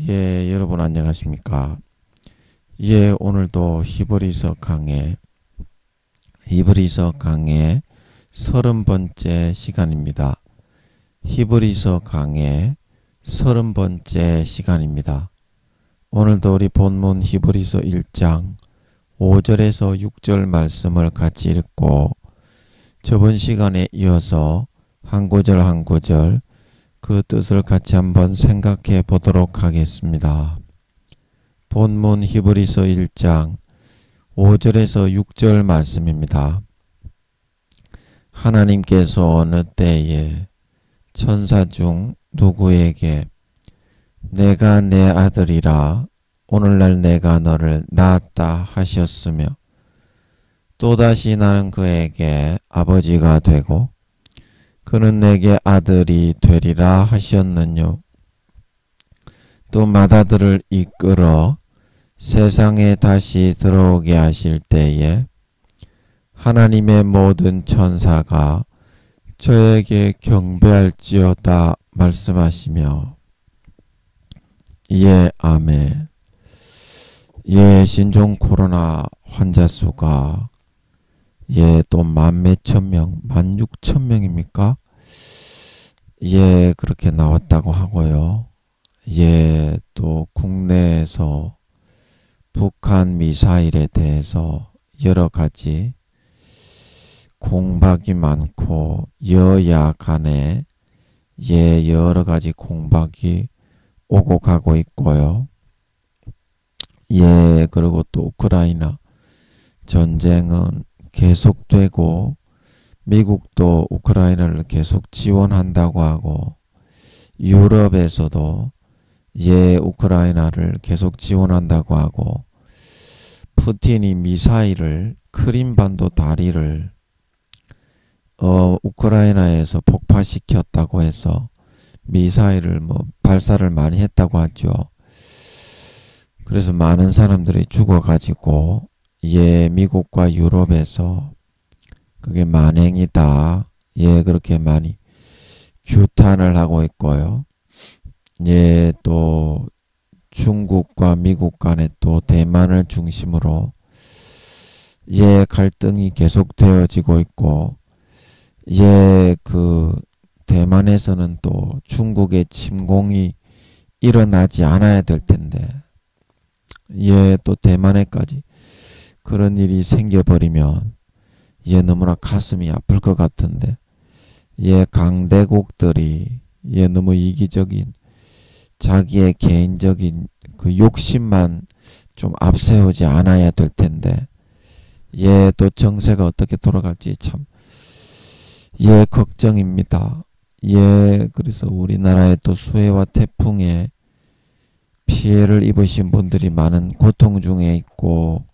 예, 여러분 안녕하십니까? 예, 오늘도 히브리서 강의 30번째 시간입니다. 히브리서 강의 30번째 시간입니다. 오늘도 우리 본문 히브리서 1장 5절에서 6절 말씀을 같이 읽고 저번 시간에 이어서 한 구절 한 구절 그 뜻을 같이 한번 생각해 보도록 하겠습니다. 본문 히브리서 1장 5절에서 6절 말씀입니다. 하나님께서 어느 때에 천사 중 누구에게 내가 내 아들이라 오늘날 내가 너를 낳았다 하셨으며 또다시 나는 그에게 아버지가 되고 그는 내게 아들이 되리라 하셨느뇨. 또 맏아들을 이끌어 세상에 다시 들어오게 하실 때에 하나님의 모든 천사가 저에게 경배할지어다 말씀하시며 예, 아멘. 예, 신종 코로나 환자 수가 또 14,000명, 16,000명입니까? 그렇게 나왔다고 하고요. 또 국내에서 북한 미사일에 대해서 여러 가지 공박이 많고 여야 간에 여러 가지 공박이 오고 가고 있고요. 그리고 또 우크라이나 전쟁은 계속되고 미국도 우크라이나를 계속 지원한다고 하고 유럽에서도 우크라이나를 계속 지원한다고 하고 푸틴이 미사일을 크림반도 다리를 우크라이나에서 폭파시켰다고 해서 미사일을 발사를 많이 했다고 하죠. 그래서 많은 사람들이 죽어가지고 미국과 유럽에서 그게 만행이다. 그렇게 많이 규탄을 하고 있고요. 또 중국과 미국 간에 또 대만을 중심으로 갈등이 계속되어지고 있고 그 대만에서는 또 중국의 침공이 일어나지 않아야 될 텐데 또 대만에까지 그런 일이 생겨버리면 너무나 가슴이 아플 것 같은데 강대국들이 너무 이기적인 자기의 개인적인 그 욕심만 좀 앞세우지 않아야 될 텐데 또 정세가 어떻게 돌아갈지 참 걱정입니다. 그래서 우리나라에 또 수해와 태풍에 피해를 입으신 분들이 많은 고통 중에 있고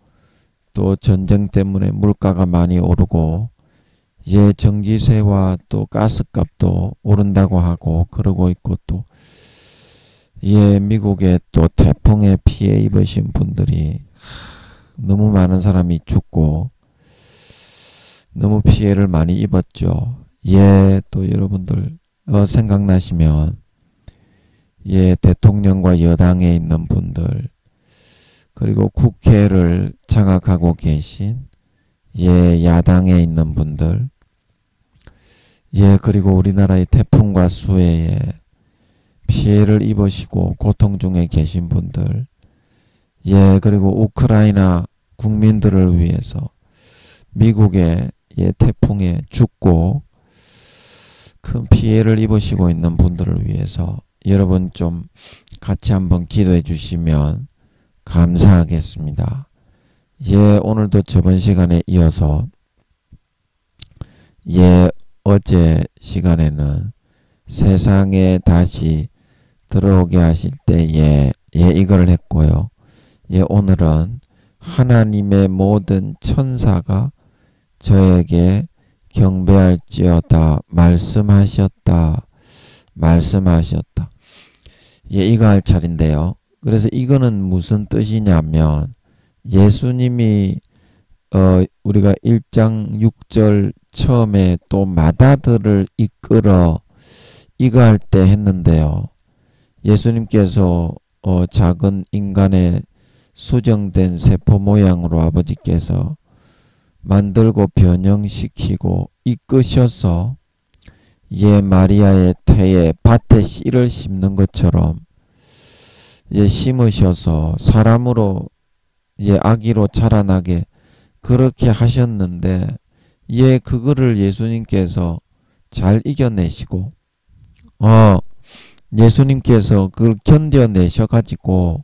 또 전쟁 때문에 물가가 많이 오르고 전기세와 또 가스값도 오른다고 하고 그러고 있고 또 미국에 또 태풍에 피해 입으신 분들이 너무 많은 사람이 죽고 너무 피해를 많이 입었죠. 또 여러분들 생각나시면 대통령과 여당에 있는 분들 그리고 국회를 장악하고 계신 야당에 있는 분들 그리고 우리나라의 태풍과 수해에 피해를 입으시고 고통 중에 계신 분들 그리고 우크라이나 국민들을 위해서 미국의 태풍에 죽고 큰 피해를 입으시고 있는 분들을 위해서 여러분 좀 같이 한번 기도해 주시면 감사하겠습니다. 오늘도 저번 시간에 이어서 어제 시간에는 세상에 다시 들어오게 하실 때에 이걸 했고요. 오늘은 하나님의 모든 천사가 저에게 경배할지어다 말씀하셨다. 이거 할 차례인데요. 그래서 이거는 무슨 뜻이냐면 예수님이 우리가 1장 6절 처음에 또 맏아들을 이끌어 이거 할 때 했는데요. 예수님께서 작은 인간의 수정된 세포 모양으로 아버지께서 만들고 변형시키고 이끄셔서 마리아의 태에 밭에 씨를 심는 것처럼 심으셔서 사람으로 아기로 자라나게 그렇게 하셨는데 그거를 예수님께서 잘 이겨내시고 예수님께서 그걸 견뎌내셔가지고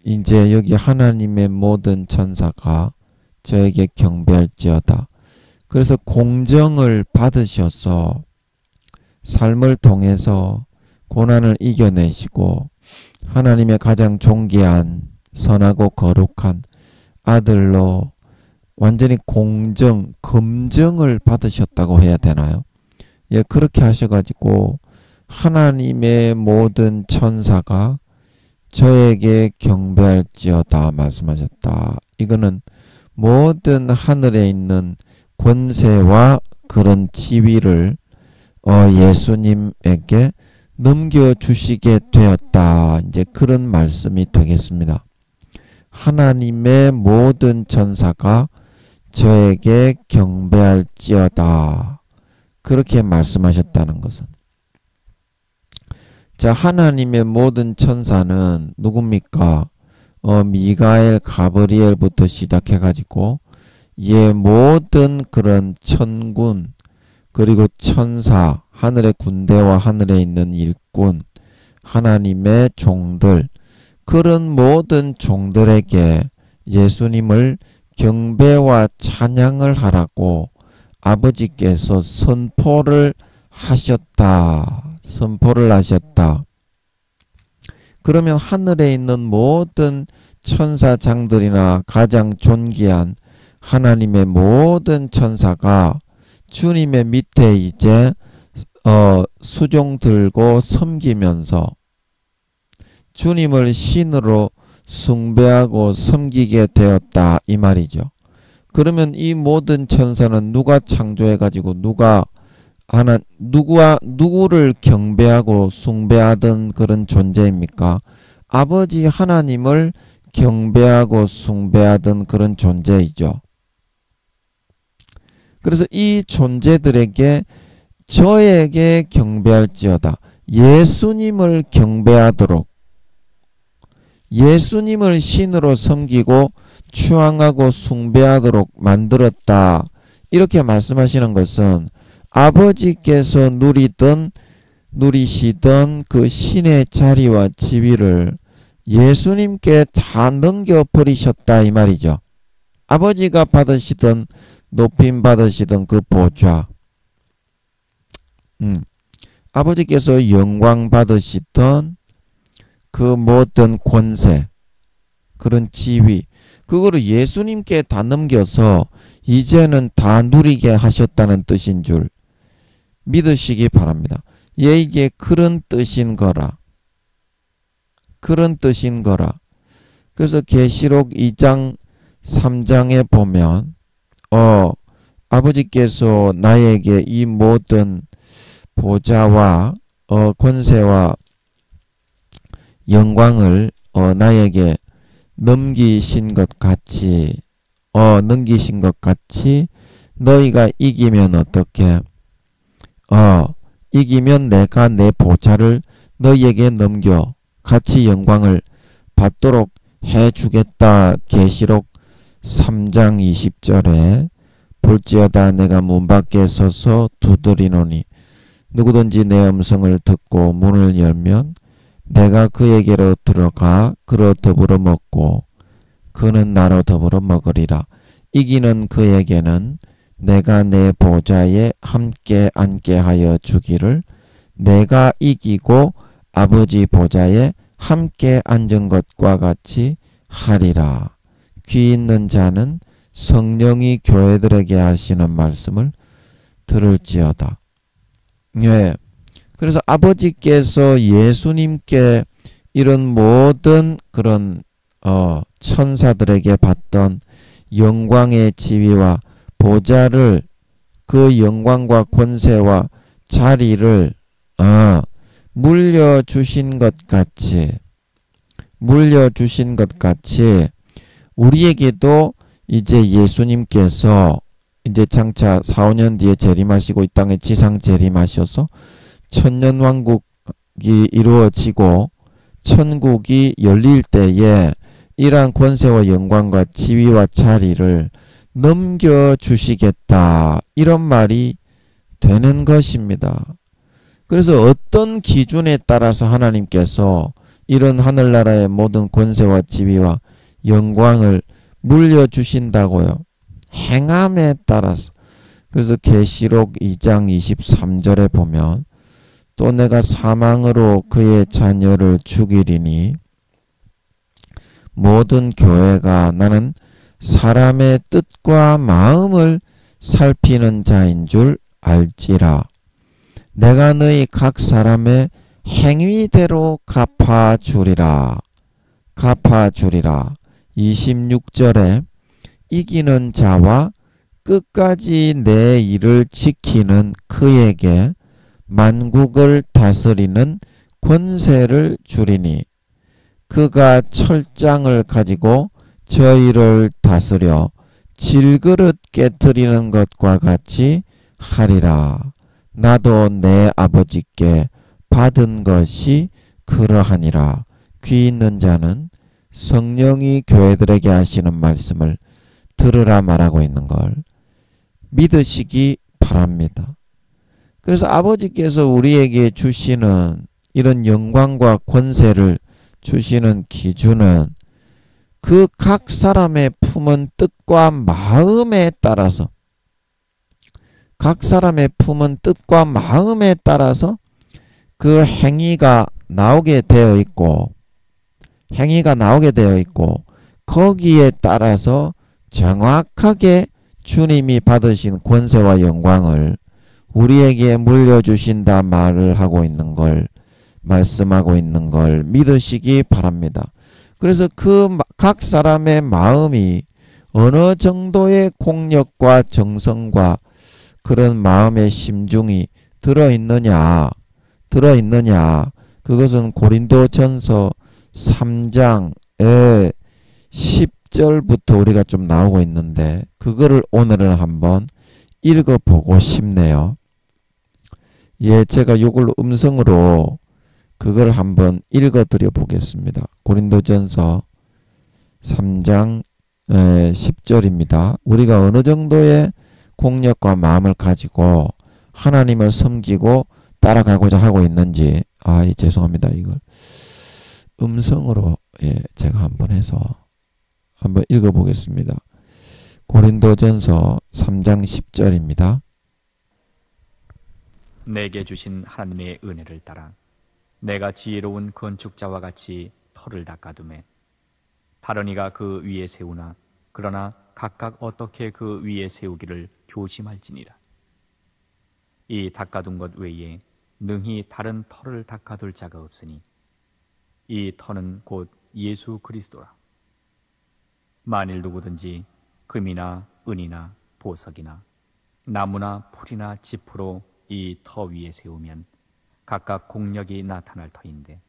이제 여기 하나님의 모든 천사가 저에게 경배할지어다. 그래서 공정을 받으셔서 삶을 통해서 고난을 이겨내시고 하나님의 가장 존귀한 선하고 거룩한 아들로 완전히 검정을 받으셨다고 해야 되나요? 그렇게 하셔가지고 하나님의 모든 천사가 저에게 경배할지어다 말씀하셨다. 이거는 모든 하늘에 있는 권세와 그런 지위를 예수님에게 넘겨주시게 되었다. 이제 그런 말씀이 되겠습니다. 하나님의 모든 천사가 저에게 경배할지어다. 그렇게 말씀하셨다는 것은. 자, 하나님의 모든 천사는 누굽니까? 미가엘, 가브리엘부터 시작해가지고 모든 그런 천군 그리고 천사, 하늘의 군대와 하늘에 있는 일꾼, 하나님의 종들, 그런 모든 종들에게 예수님을 경배와 찬양을 하라고 아버지께서 선포를 하셨다. 그러면 하늘에 있는 모든 천사장들이나 가장 존귀한 하나님의 모든 천사가 주님의 밑에 이제 수종 들고 섬기면서 주님을 신으로 숭배하고 섬기게 되었다 이 말이죠. 그러면 이 모든 천사는 누가 창조해가지고 누구를 경배하고 숭배하던 그런 존재입니까? 아버지 하나님을 경배하고 숭배하던 그런 존재이죠. 그래서 이 존재들에게 저에게 경배할지어다. 예수님을 경배하도록, 예수님을 신으로 섬기고 추앙하고 숭배하도록 만들었다. 이렇게 말씀하시는 것은 아버지께서 누리시던 그 신의 자리와 지위를 예수님께 다 넘겨버리셨다 이 말이죠. 아버지가 받으시던 높임 받으시던 그 보좌, 아버지께서 영광 받으시던 그 모든 권세, 그런 지위, 그거를 예수님께 다 넘겨서 이제는 다 누리게 하셨다는 뜻인 줄 믿으시기 바랍니다. 이게 그런 뜻인 거라. 그래서 계시록 2장 3장에 보면 아버지께서 나에게 이 모든 보좌와 권세와 영광을 나에게 넘기신 것 같이 너희가 이기면 어떻게? 이기면 내가 내 보좌를 너희에게 넘겨 같이 영광을 받도록 해주겠다. 계시록 3장 20절에 볼지어다 내가 문 밖에 서서 두드리노니 누구든지 내 음성을 듣고 문을 열면 내가 그에게로 들어가 그로 더불어 먹고 그는 나로 더불어 먹으리라. 이기는 그에게는 내가 내 보좌에 함께 앉게 하여 주기를 내가 이기고 아버지 보좌에 함께 앉은 것과 같이 하리라. 귀 있는 자는 성령이 교회들에게 하시는 말씀을 들을지어다. 그래서 아버지께서 예수님께 이런 모든 그런 천사들에게 받던 영광의 지위와 보좌를, 그 영광과 권세와 자리를 물려주신 것 같이 우리에게도 이제 예수님께서 이제 장차 4, 5년 뒤에 재림하시고 이 땅에 지상 재림하셔서 천년왕국이 이루어지고 천국이 열릴 때에 이러한 권세와 영광과 지위와 자리를 넘겨주시겠다, 이런 말이 되는 것입니다. 그래서 어떤 기준에 따라서 하나님께서 이런 하늘나라의 모든 권세와 지위와 영광을 물려주신다고요? 행함에 따라서. 그래서 계시록 2장 23절에 보면 또 내가 사망으로 그의 자녀를 죽이리니 모든 교회가 나는 사람의 뜻과 마음을 살피는 자인 줄 알지라. 내가 너희 각 사람의 행위대로 갚아주리라. 26절에 이기는 자와 끝까지 내 일을 지키는 그에게 만국을 다스리는 권세를 주리니 그가 철장을 가지고 저희를 다스려 질그릇 깨뜨리는 것과 같이 하리라. 나도 내 아버지께 받은 것이 그러하니라. 귀 있는 자는 성령이 교회들에게 하시는 말씀을 들으라 말하고 있는 걸 믿으시기 바랍니다. 그래서 아버지께서 우리에게 주시는 이런 영광과 권세를 주시는 기준은 그 각 사람의 품은 뜻과 마음에 따라서 그 행위가 나오게 되어 있고 거기에 따라서 정확하게 주님이 받으신 권세와 영광을 우리에게 물려주신다 말을 하고 있는 걸, 말씀하고 있는 걸 믿으시기 바랍니다. 그래서 그 각 사람의 마음이 어느 정도의 공력과 정성과 그런 마음의 심중이 들어있느냐, 그것은 고린도전서 3장의 10절부터 우리가 좀 나오고 있는데 그거를 오늘은 한번 읽어보고 싶네요. 예, 제가 요걸 음성으로 그걸 한번 읽어드려 보겠습니다. 고린도전서 3장 10절입니다. 우리가 어느 정도의 공력과 마음을 가지고 하나님을 섬기고 따라가고자 하고 있는지, 죄송합니다. 이걸 음성으로 제가 한번 해서 한번 읽어보겠습니다. 고린도전서 3장 10절입니다. 내게 주신 하나님의 은혜를 따라 내가 지혜로운 건축자와 같이 터를 닦아두매 다른 이가 그 위에 세우나 그러나 각각 어떻게 그 위에 세우기를 조심할지니라. 이 닦아둔 것 외에 능히 다른 터를 닦아둘 자가 없으니 이 터는 곧 예수 그리스도라. 만일 누구든지 금이나 은이나 보석이나 나무나 풀이나 짚으로 이 터 위에 세우면 각각 공력이 나타날 터인데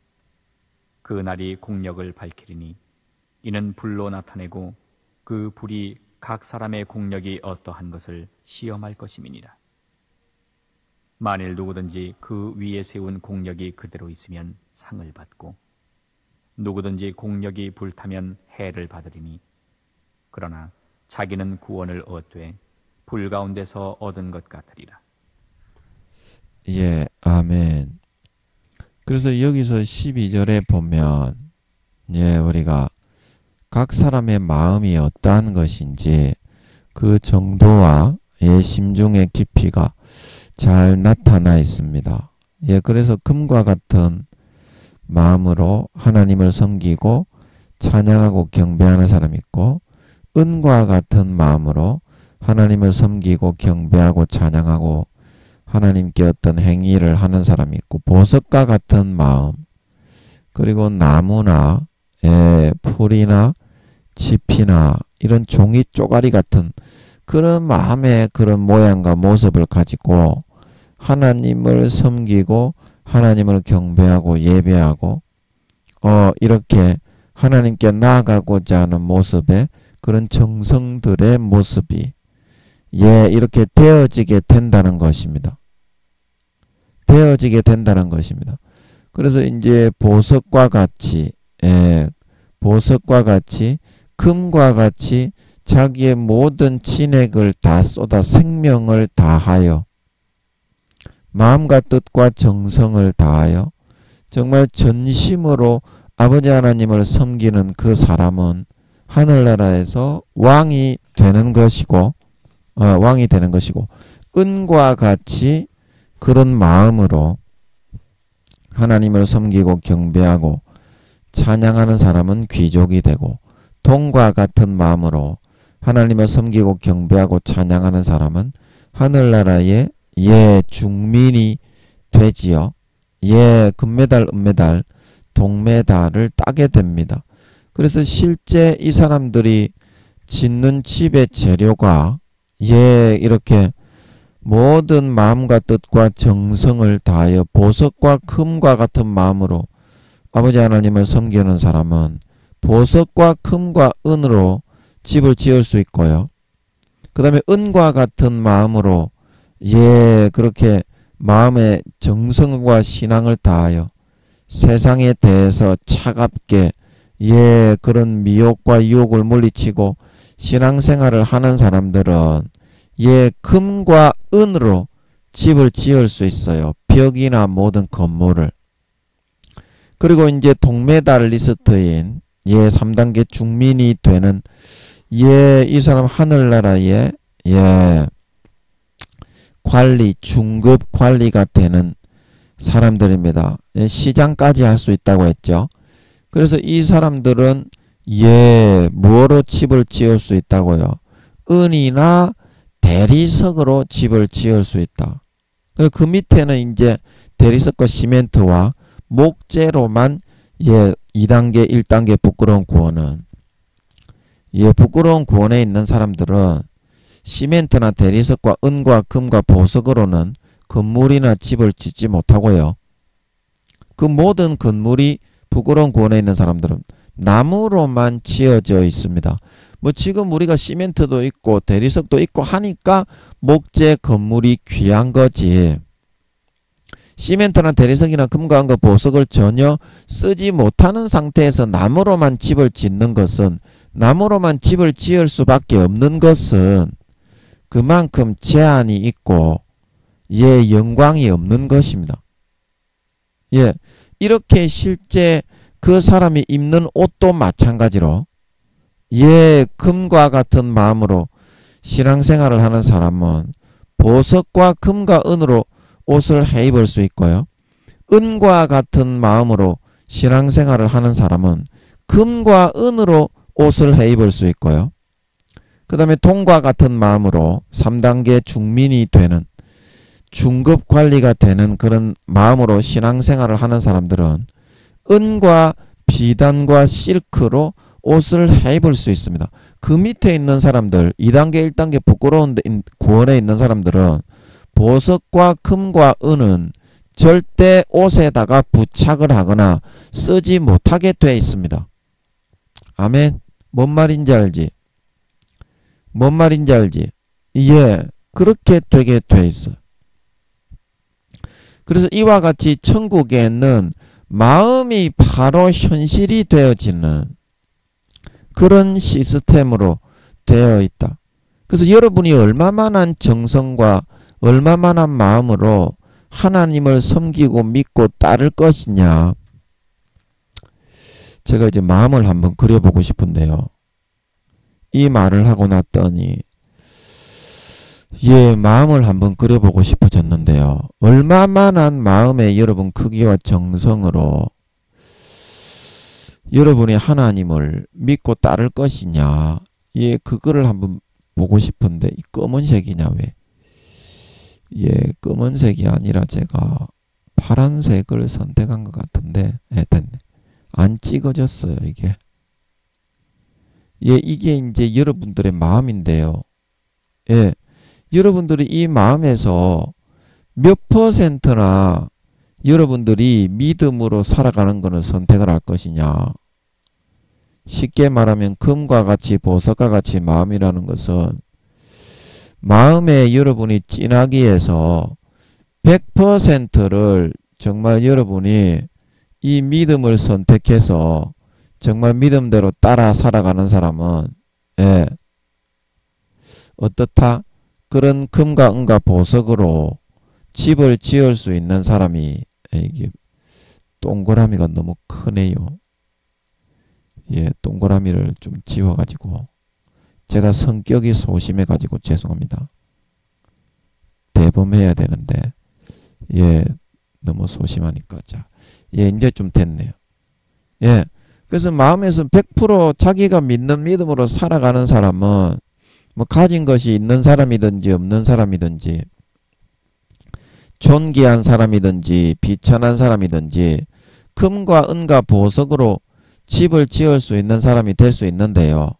그 날이 공력을 밝히리니 이는 불로 나타내고 그 불이 각 사람의 공력이 어떠한 것을 시험할 것임이니라. 만일 누구든지 그 위에 세운 공력이 그대로 있으면 상을 받고 누구든지 공력이 불타면 해를 받으리니 그러나 자기는 구원을 얻되 불 가운데서 얻은 것 같으리라. 예, 아멘. 그래서 여기서 12절에 보면 우리가 각 사람의 마음이 어떠한 것인지 그 정도와 심중의 깊이가 잘 나타나 있습니다. 그래서 금과 같은 마음으로 하나님을 섬기고 찬양하고 경배하는 사람이 있고 은과 같은 마음으로 하나님을 섬기고 경배하고 찬양하고 하나님께 어떤 행위를 하는 사람이 있고 보석과 같은 마음, 그리고 나무나 풀이나 짚이나 이런 종이 쪼가리 같은 그런 마음의 그런 모양과 모습을 가지고 하나님을 섬기고 하나님을 경배하고 예배하고 이렇게 하나님께 나아가고자 하는 모습의 그런 정성들의 모습이 이렇게 되어지게 된다는 것입니다. 되어지게 된다는 것입니다. 그래서 이제 보석과 같이 보석과 같이 금과 같이 자기의 모든 진액을 다 쏟아 생명을 다하여 마음과 뜻과 정성을 다하여 정말 전심으로 아버지 하나님을 섬기는 그 사람은 하늘나라에서 왕이 되는 것이고 은과 같이 그런 마음으로 하나님을 섬기고 경배하고 찬양하는 사람은 귀족이 되고 동과 같은 마음으로 하나님을 섬기고 경배하고 찬양하는 사람은 하늘나라의 중민이 되지요. 금메달, 은메달, 동메달을 따게 됩니다. 그래서 실제 이 사람들이 짓는 집의 재료가 이렇게 모든 마음과 뜻과 정성을 다하여 보석과 금과 같은 마음으로 아버지 하나님을 섬기는 사람은 보석과 금과 은으로 집을 지을 수 있고요. 그 다음에 은과 같은 마음으로 그렇게 마음의 정성과 신앙을 다하여 세상에 대해서 차갑게 그런 미혹과 유혹을 물리치고 신앙생활을 하는 사람들은 금과 은으로 집을 지을 수 있어요. 벽이나 모든 건물을. 그리고 이제 동메달리스트인 3단계 중민이 되는 이 사람 하늘나라의 관리, 중급 관리가 되는 사람들입니다. 시장까지 할 수 있다고 했죠. 그래서 이 사람들은 무엇으로 집을 지을 수 있다고요? 은이나 대리석으로 집을 지을 수 있다. 그 밑에는 이제 대리석과 시멘트와 목재로만 2단계, 1단계 부끄러운 구원은 부끄러운 구원에 있는 사람들은 시멘트나 대리석과 은과 금과 보석으로는 건물이나 집을 짓지 못하고요. 그 모든 건물이 부끄러운 구원에 있는 사람들은 나무로만 지어져 있습니다. 지금 우리가 시멘트도 있고 대리석도 있고 하니까 목재 건물이 귀한 거지. 시멘트나 대리석이나 금과 은과 보석을 전혀 쓰지 못하는 상태에서 나무로만 집을 짓는 것은 나무로만 집을 지을 수밖에 없는 것은 그만큼 제한이 있고 영광이 없는 것입니다. 이렇게 실제 그 사람이 입는 옷도 마찬가지로 금과 같은 마음으로 신앙생활을 하는 사람은 보석과 금과 은으로 옷을 해 입을 수 있고요. 은과 같은 마음으로 신앙생활을 하는 사람은 금과 은으로 옷을 해 입을 수 있고요. 그 다음에 동과 같은 마음으로 3단계 중민이 되는 중급 관리가 되는 그런 마음으로 신앙생활을 하는 사람들은 은과 비단과 실크로 옷을 해 입을 수 있습니다. 그 밑에 있는 사람들 2단계 1단계 부끄러운 구원에 있는 사람들은 보석과 금과 은은 절대 옷에다가 부착을 하거나 쓰지 못하게 되어 있습니다. 아멘. 뭔 말인지 알지? 뭔 말인지 알지? 그렇게 되게 돼 있어. 그래서 이와 같이 천국에는 마음이 바로 현실이 되어지는 그런 시스템으로 되어 있다. 그래서 여러분이 얼마만한 정성과 얼마만한 마음으로 하나님을 섬기고 믿고 따를 것이냐. 제가 이제 마음을 한번 그려보고 싶은데요. 이 말을 하고 났더니 마음을 한번 그려보고 싶어졌는데요. 얼마만한 마음의 여러분 크기와 정성으로 여러분이 하나님을 믿고 따를 것이냐. 그거를 한번 보고 싶은데 이 검은색이냐 왜? 검은색이 아니라 제가 파란색을 선택한 것 같은데 됐네. 안 찍어졌어요 이게. 이게 이제 여러분들의 마음인데요. 여러분들이 이 마음에서 몇 %나 여러분들이 믿음으로 살아가는 것을 선택을 할 것이냐. 쉽게 말하면 금과 같이 보석과 같이 마음이라는 것은 마음에 여러분이 진하기 위해서 100%를 정말 여러분이 이 믿음을 선택해서 정말 믿음대로 따라 살아가는 사람은 어떻다? 그런 금과 은과 보석으로 집을 지을 수 있는 사람이 이게 동그라미가 너무 크네요. 동그라미를 좀 지워가지고 제가 성격이 소심해가지고 죄송합니다. 대범해야 되는데 너무 소심하니까 자 이제 좀 됐네요. 그래서 마음에서 100% 자기가 믿는 믿음으로 살아가는 사람은 뭐 가진 것이 있는 사람이든지 없는 사람이든지 존귀한 사람이든지 비천한 사람이든지 금과 은과 보석으로 집을 지을 수 있는 사람이 될 수 있는데요.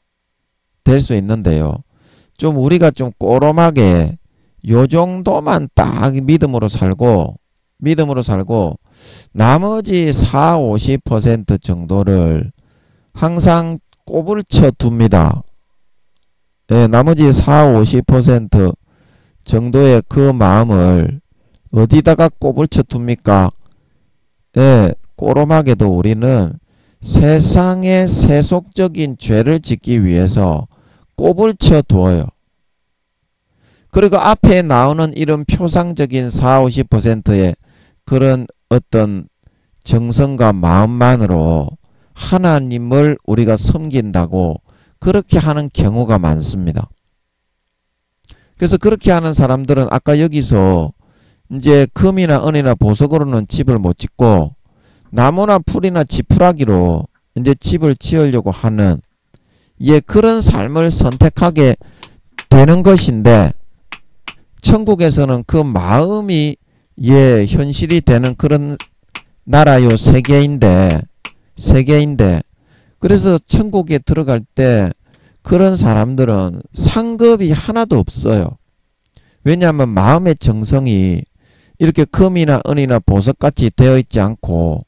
좀 우리가 좀 꼬롬하게 요 정도만 딱 믿음으로 살고 나머지 40~50% 정도를 항상 꼽을 쳐 둡니다. 나머지 40~50% 정도의 그 마음을 어디다가 꼽을 쳐 둡니까? 꼬롬하게도 우리는 세상의 세속적인 죄를 짓기 위해서 꼽을 쳐 두어요. 그리고 앞에 나오는 이런 표상적인 40~50%의 그런 어떤 정성과 마음만으로 하나님을 우리가 섬긴다고 그렇게 하는 경우가 많습니다. 그래서 그렇게 하는 사람들은 아까 여기서 이제 금이나 은이나 보석으로는 집을 못 짓고 나무나 풀이나 지푸라기로 이제 집을 지으려고 하는 그런 삶을 선택하게 되는 것인데 천국에서는 그 마음이 현실이 되는 그런 나라요 세계인데 그래서 천국에 들어갈 때 그런 사람들은 상급이 하나도 없어요. 왜냐하면 마음의 정성이 이렇게 금이나 은이나 보석같이 되어 있지 않고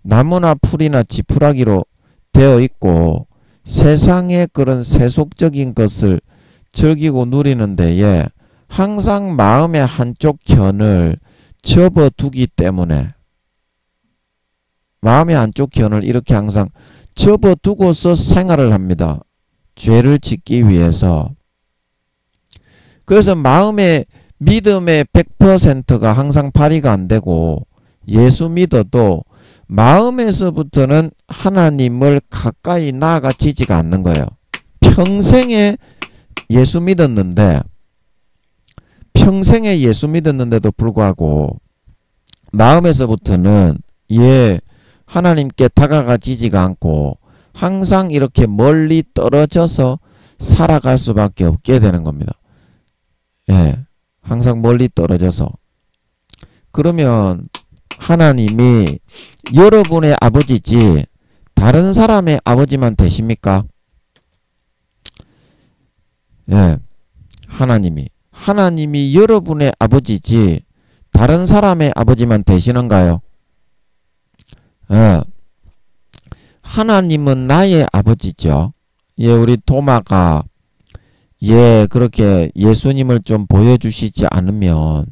나무나 풀이나 지푸라기로 되어 있고 세상의 그런 세속적인 것을 즐기고 누리는 데에 항상 마음의 한쪽 견을 접어두기 때문에 마음의 한쪽 견을 이렇게 항상 접어두고서 생활을 합니다. 죄를 짓기 위해서. 그래서 마음의 믿음의 100%가 항상 발휘가 안 되고 예수 믿어도 마음에서부터는 하나님을 가까이 나아가지지가 않는 거예요. 평생에 예수 믿었는데도 불구하고 마음에서부터는 하나님께 다가가지지가 않고 항상 이렇게 멀리 떨어져서 살아갈 수밖에 없게 되는 겁니다. 항상 멀리 떨어져서. 그러면 하나님이 여러분의 아버지지 다른 사람의 아버지만 되십니까? 하나님이 여러분의 아버지지 다른 사람의 아버지만 되시는가요? 하나님은 나의 아버지죠. 우리 도마가 그렇게 예수님을 좀 보여주시지 않으면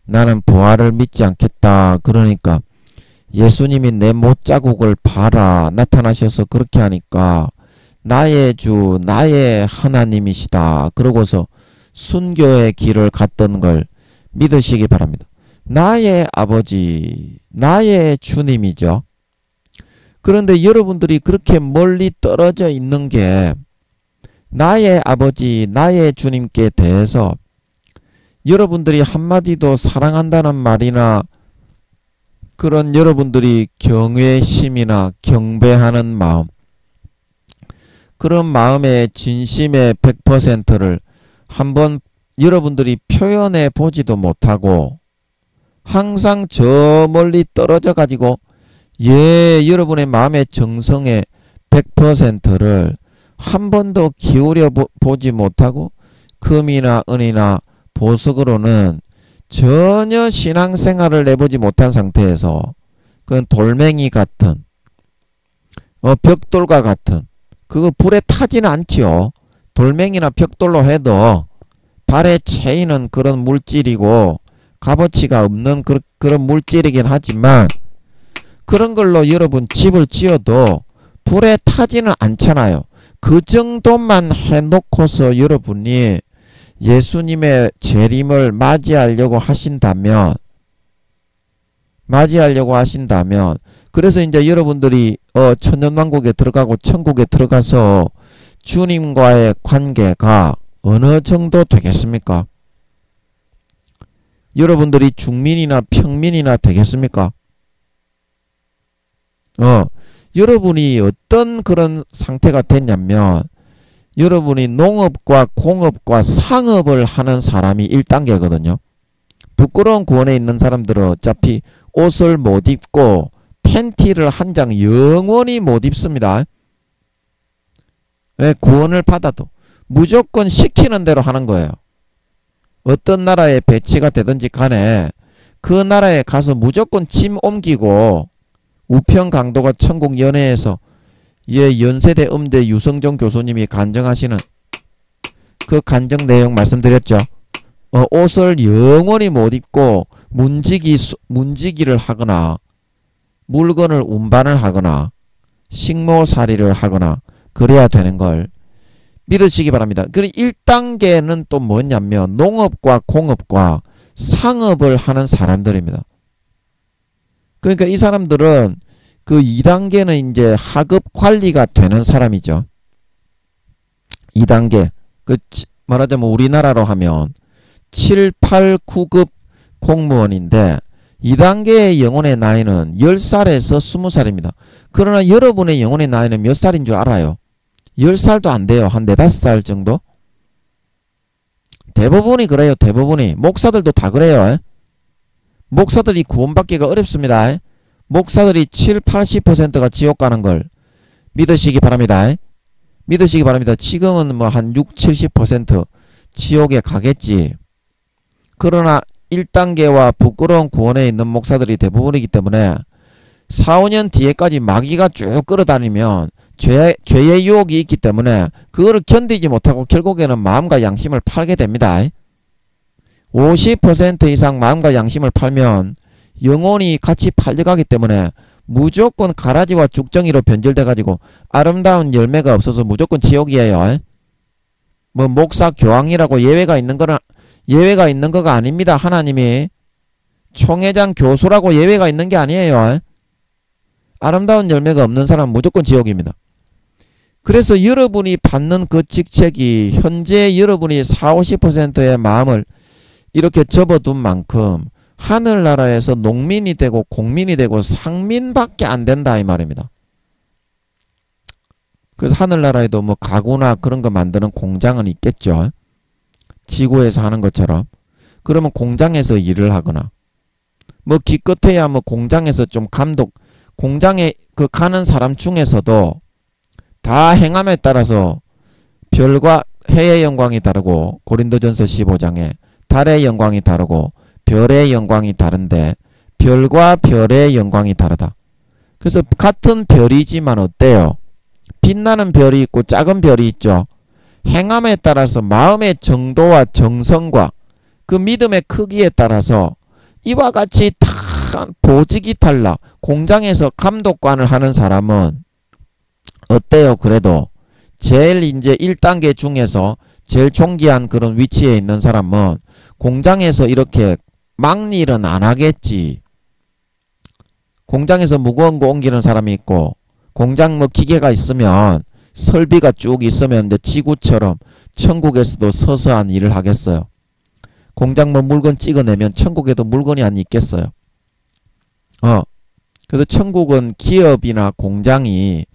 나는 부활을 믿지 않겠다. 그러니까 예수님이 내 못자국을 봐라 나타나셔서 그렇게 하니까 나의 주 나의 하나님이시다. 그러고서 순교의 길을 갔던 걸 믿으시기 바랍니다. 나의 아버지 나의 주님이죠. 그런데 여러분들이 그렇게 멀리 떨어져 있는 게 나의 아버지 나의 주님께 대해서 여러분들이 한마디도 사랑한다는 말이나 그런 여러분들이 경외심이나 경배하는 마음 그런 마음의 진심의 100%를 한번 여러분들이 표현해 보지도 못하고 항상 저 멀리 떨어져 가지고 여러분의 마음의 정성의 100%를 한 번도 기울여 보지 못하고 금이나 은이나 보석으로는 전혀 신앙생활을 내보지 못한 상태에서 그건 돌멩이 같은 벽돌과 같은 그거 불에 타지는 않지요. 돌멩이나 벽돌로 해도 발에 채이는 그런 물질이고 값어치가 없는 그런 물질이긴 하지만 그런 걸로 여러분 집을 지어도 불에 타지는 않잖아요. 그 정도만 해놓고서 여러분이 예수님의 재림을 맞이하려고 하신다면 그래서 이제 여러분들이 천년왕국에 들어가고 천국에 들어가서 주님과의 관계가 어느 정도 되겠습니까? 여러분들이 중민이나 평민이나 되겠습니까? 여러분이 어떤 그런 상태가 됐냐면 여러분이 농업과 공업과 상업을 하는 사람이 1단계거든요. 부끄러운 구원에 있는 사람들은 어차피 옷을 못 입고 팬티를 한 장 영원히 못 입습니다. 왜? 구원을 받아도 무조건 시키는 대로 하는 거예요. 어떤 나라에 배치가 되든지 간에 그 나라에 가서 무조건 짐 옮기고 우편강도가 천국연회에서 연세대 음대 유성정 교수님이 간증하시는 그 간증 내용 말씀드렸죠. 옷을 영원히 못 입고 문지기를 하거나 물건을 운반을 하거나 식모살이를 하거나 그래야 되는 걸 믿으시기 바랍니다. 그리고 1단계는 또 뭐냐면 농업과 공업과 상업을 하는 사람들입니다. 그러니까 이 사람들은 그 2단계는 이제 하급 관리가 되는 사람이죠. 2단계. 말하자면 우리나라로 하면 7, 8, 9급 공무원인데 2단계의 영혼의 나이는 10살에서 20살입니다. 그러나 여러분의 영혼의 나이는 몇 살인 줄 알아요? 10살도 안 돼요. 한 4, 5살 정도? 대부분이 그래요. 대부분이. 목사들도 다 그래요. 목사들이 구원받기가 어렵습니다. 목사들이 7, 80%가 지옥 가는 걸 믿으시기 바랍니다. 믿으시기 바랍니다. 지금은 뭐 한 6, 70% 지옥에 가겠지. 그러나 1단계와 부끄러운 구원에 있는 목사들이 대부분이기 때문에 4, 5년 뒤에까지 마귀가 쭉 끌어다니면 죄의 유혹이 있기 때문에 그거를 견디지 못하고 결국에는 마음과 양심을 팔게 됩니다. 50% 이상 마음과 양심을 팔면 영혼이 같이 팔려가기 때문에 무조건 가라지와 죽정이로 변질돼 가지고 아름다운 열매가 없어서 무조건 지옥이에요. 뭐 목사 교황이라고 예외가 있는 거가 아닙니다. 하나님이 총회장 교수라고 예외가 있는 게 아니에요. 아름다운 열매가 없는 사람은 무조건 지옥입니다. 그래서 여러분이 받는 그 직책이 현재 여러분이 4, 50%의 마음을 이렇게 접어둔 만큼 하늘나라에서 농민이 되고 공민이 되고 상민밖에 안 된다 이 말입니다. 그래서 하늘나라에도 뭐 가구나 그런 거 만드는 공장은 있겠죠. 지구에서 하는 것처럼. 그러면 공장에서 일을 하거나 뭐 기껏해야 뭐 공장에서 좀 공장에 그 가는 사람 중에서도 다 행함에 따라서 별과 해의 영광이 다르고 고린도전서 15장에 달의 영광이 다르고 별의 영광이 다른데 별과 별의 영광이 다르다. 그래서 같은 별이지만 어때요? 빛나는 별이 있고 작은 별이 있죠. 행함에 따라서 마음의 정도와 정성과 그 믿음의 크기에 따라서 이와 같이 다 보직이 달라. 공장에서 감독관을 하는 사람은 어때요? 그래도 제일 이제 1단계 중에서 제일 존귀한 그런 위치에 있는 사람은 공장에서 이렇게 막일은 안 하겠지. 공장에서 무거운 거 옮기는 사람이 있고 공장 뭐 기계가 있으면 설비가 쭉 있으면 이제 지구처럼 천국에서도 서서한 일을 하겠어요. 공장 뭐 물건 찍어내면 천국에도 물건이 안 있겠어요. 그래서 천국은 기업이나 공장이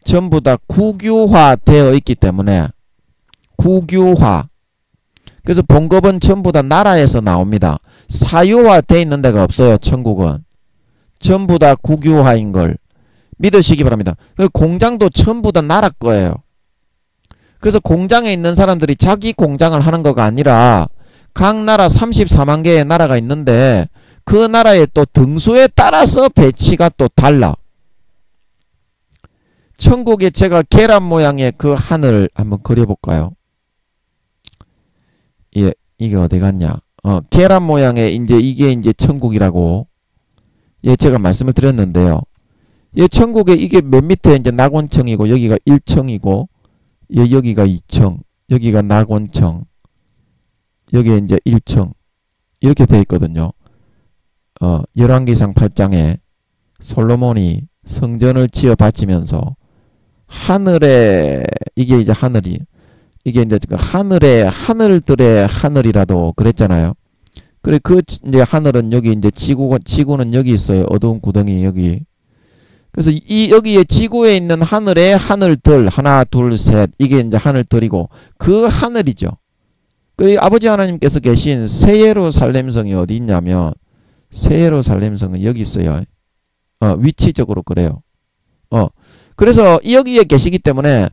전부 다 국유화 되어 있기 때문에 국유화. 그래서 봉급은 전부 다 나라에서 나옵니다. 사유화 되어 있는 데가 없어요. 천국은. 전부 다 국유화인 걸 믿으시기 바랍니다. 공장도 전부 다 나라 거예요. 그래서 공장에 있는 사람들이 자기 공장을 하는 거가 아니라 각 나라 34만 개의 나라가 있는데 그 나라의 또 등수에 따라서 배치가 또 달라. 천국에 제가 계란 모양의 그 하늘 한번 그려볼까요? 예, 이게 어디 갔냐? 계란 모양의 이게 이제 천국이라고 예, 제가 말씀을 드렸는데요. 예, 천국에 이게 맨 밑에 이제 낙원청이고 여기가 1층이고 예, 여기가 2층, 여기가 낙원청, 여기에 이제 1층 이렇게 돼 있거든요. 열왕기상 8장에 솔로몬이 성전을 지어 바치면서 하늘에 이게 이제 하늘이 이게 이제 하늘의 하늘들의 하늘이라도 그랬잖아요. 그래 그 이제 하늘은 여기 이제 지구는 여기 있어요. 어두운 구덩이 여기. 그래서 여기에 지구에 있는 하늘의 하늘들 하나 둘 셋 이게 이제 하늘들이고 그 하늘이죠. 그리고 아버지 하나님께서 계신 새 예루살렘성이 어디 있냐면 새 예루살렘성은 여기 있어요. 위치적으로 그래요. 그래서 여기에 계시기 때문에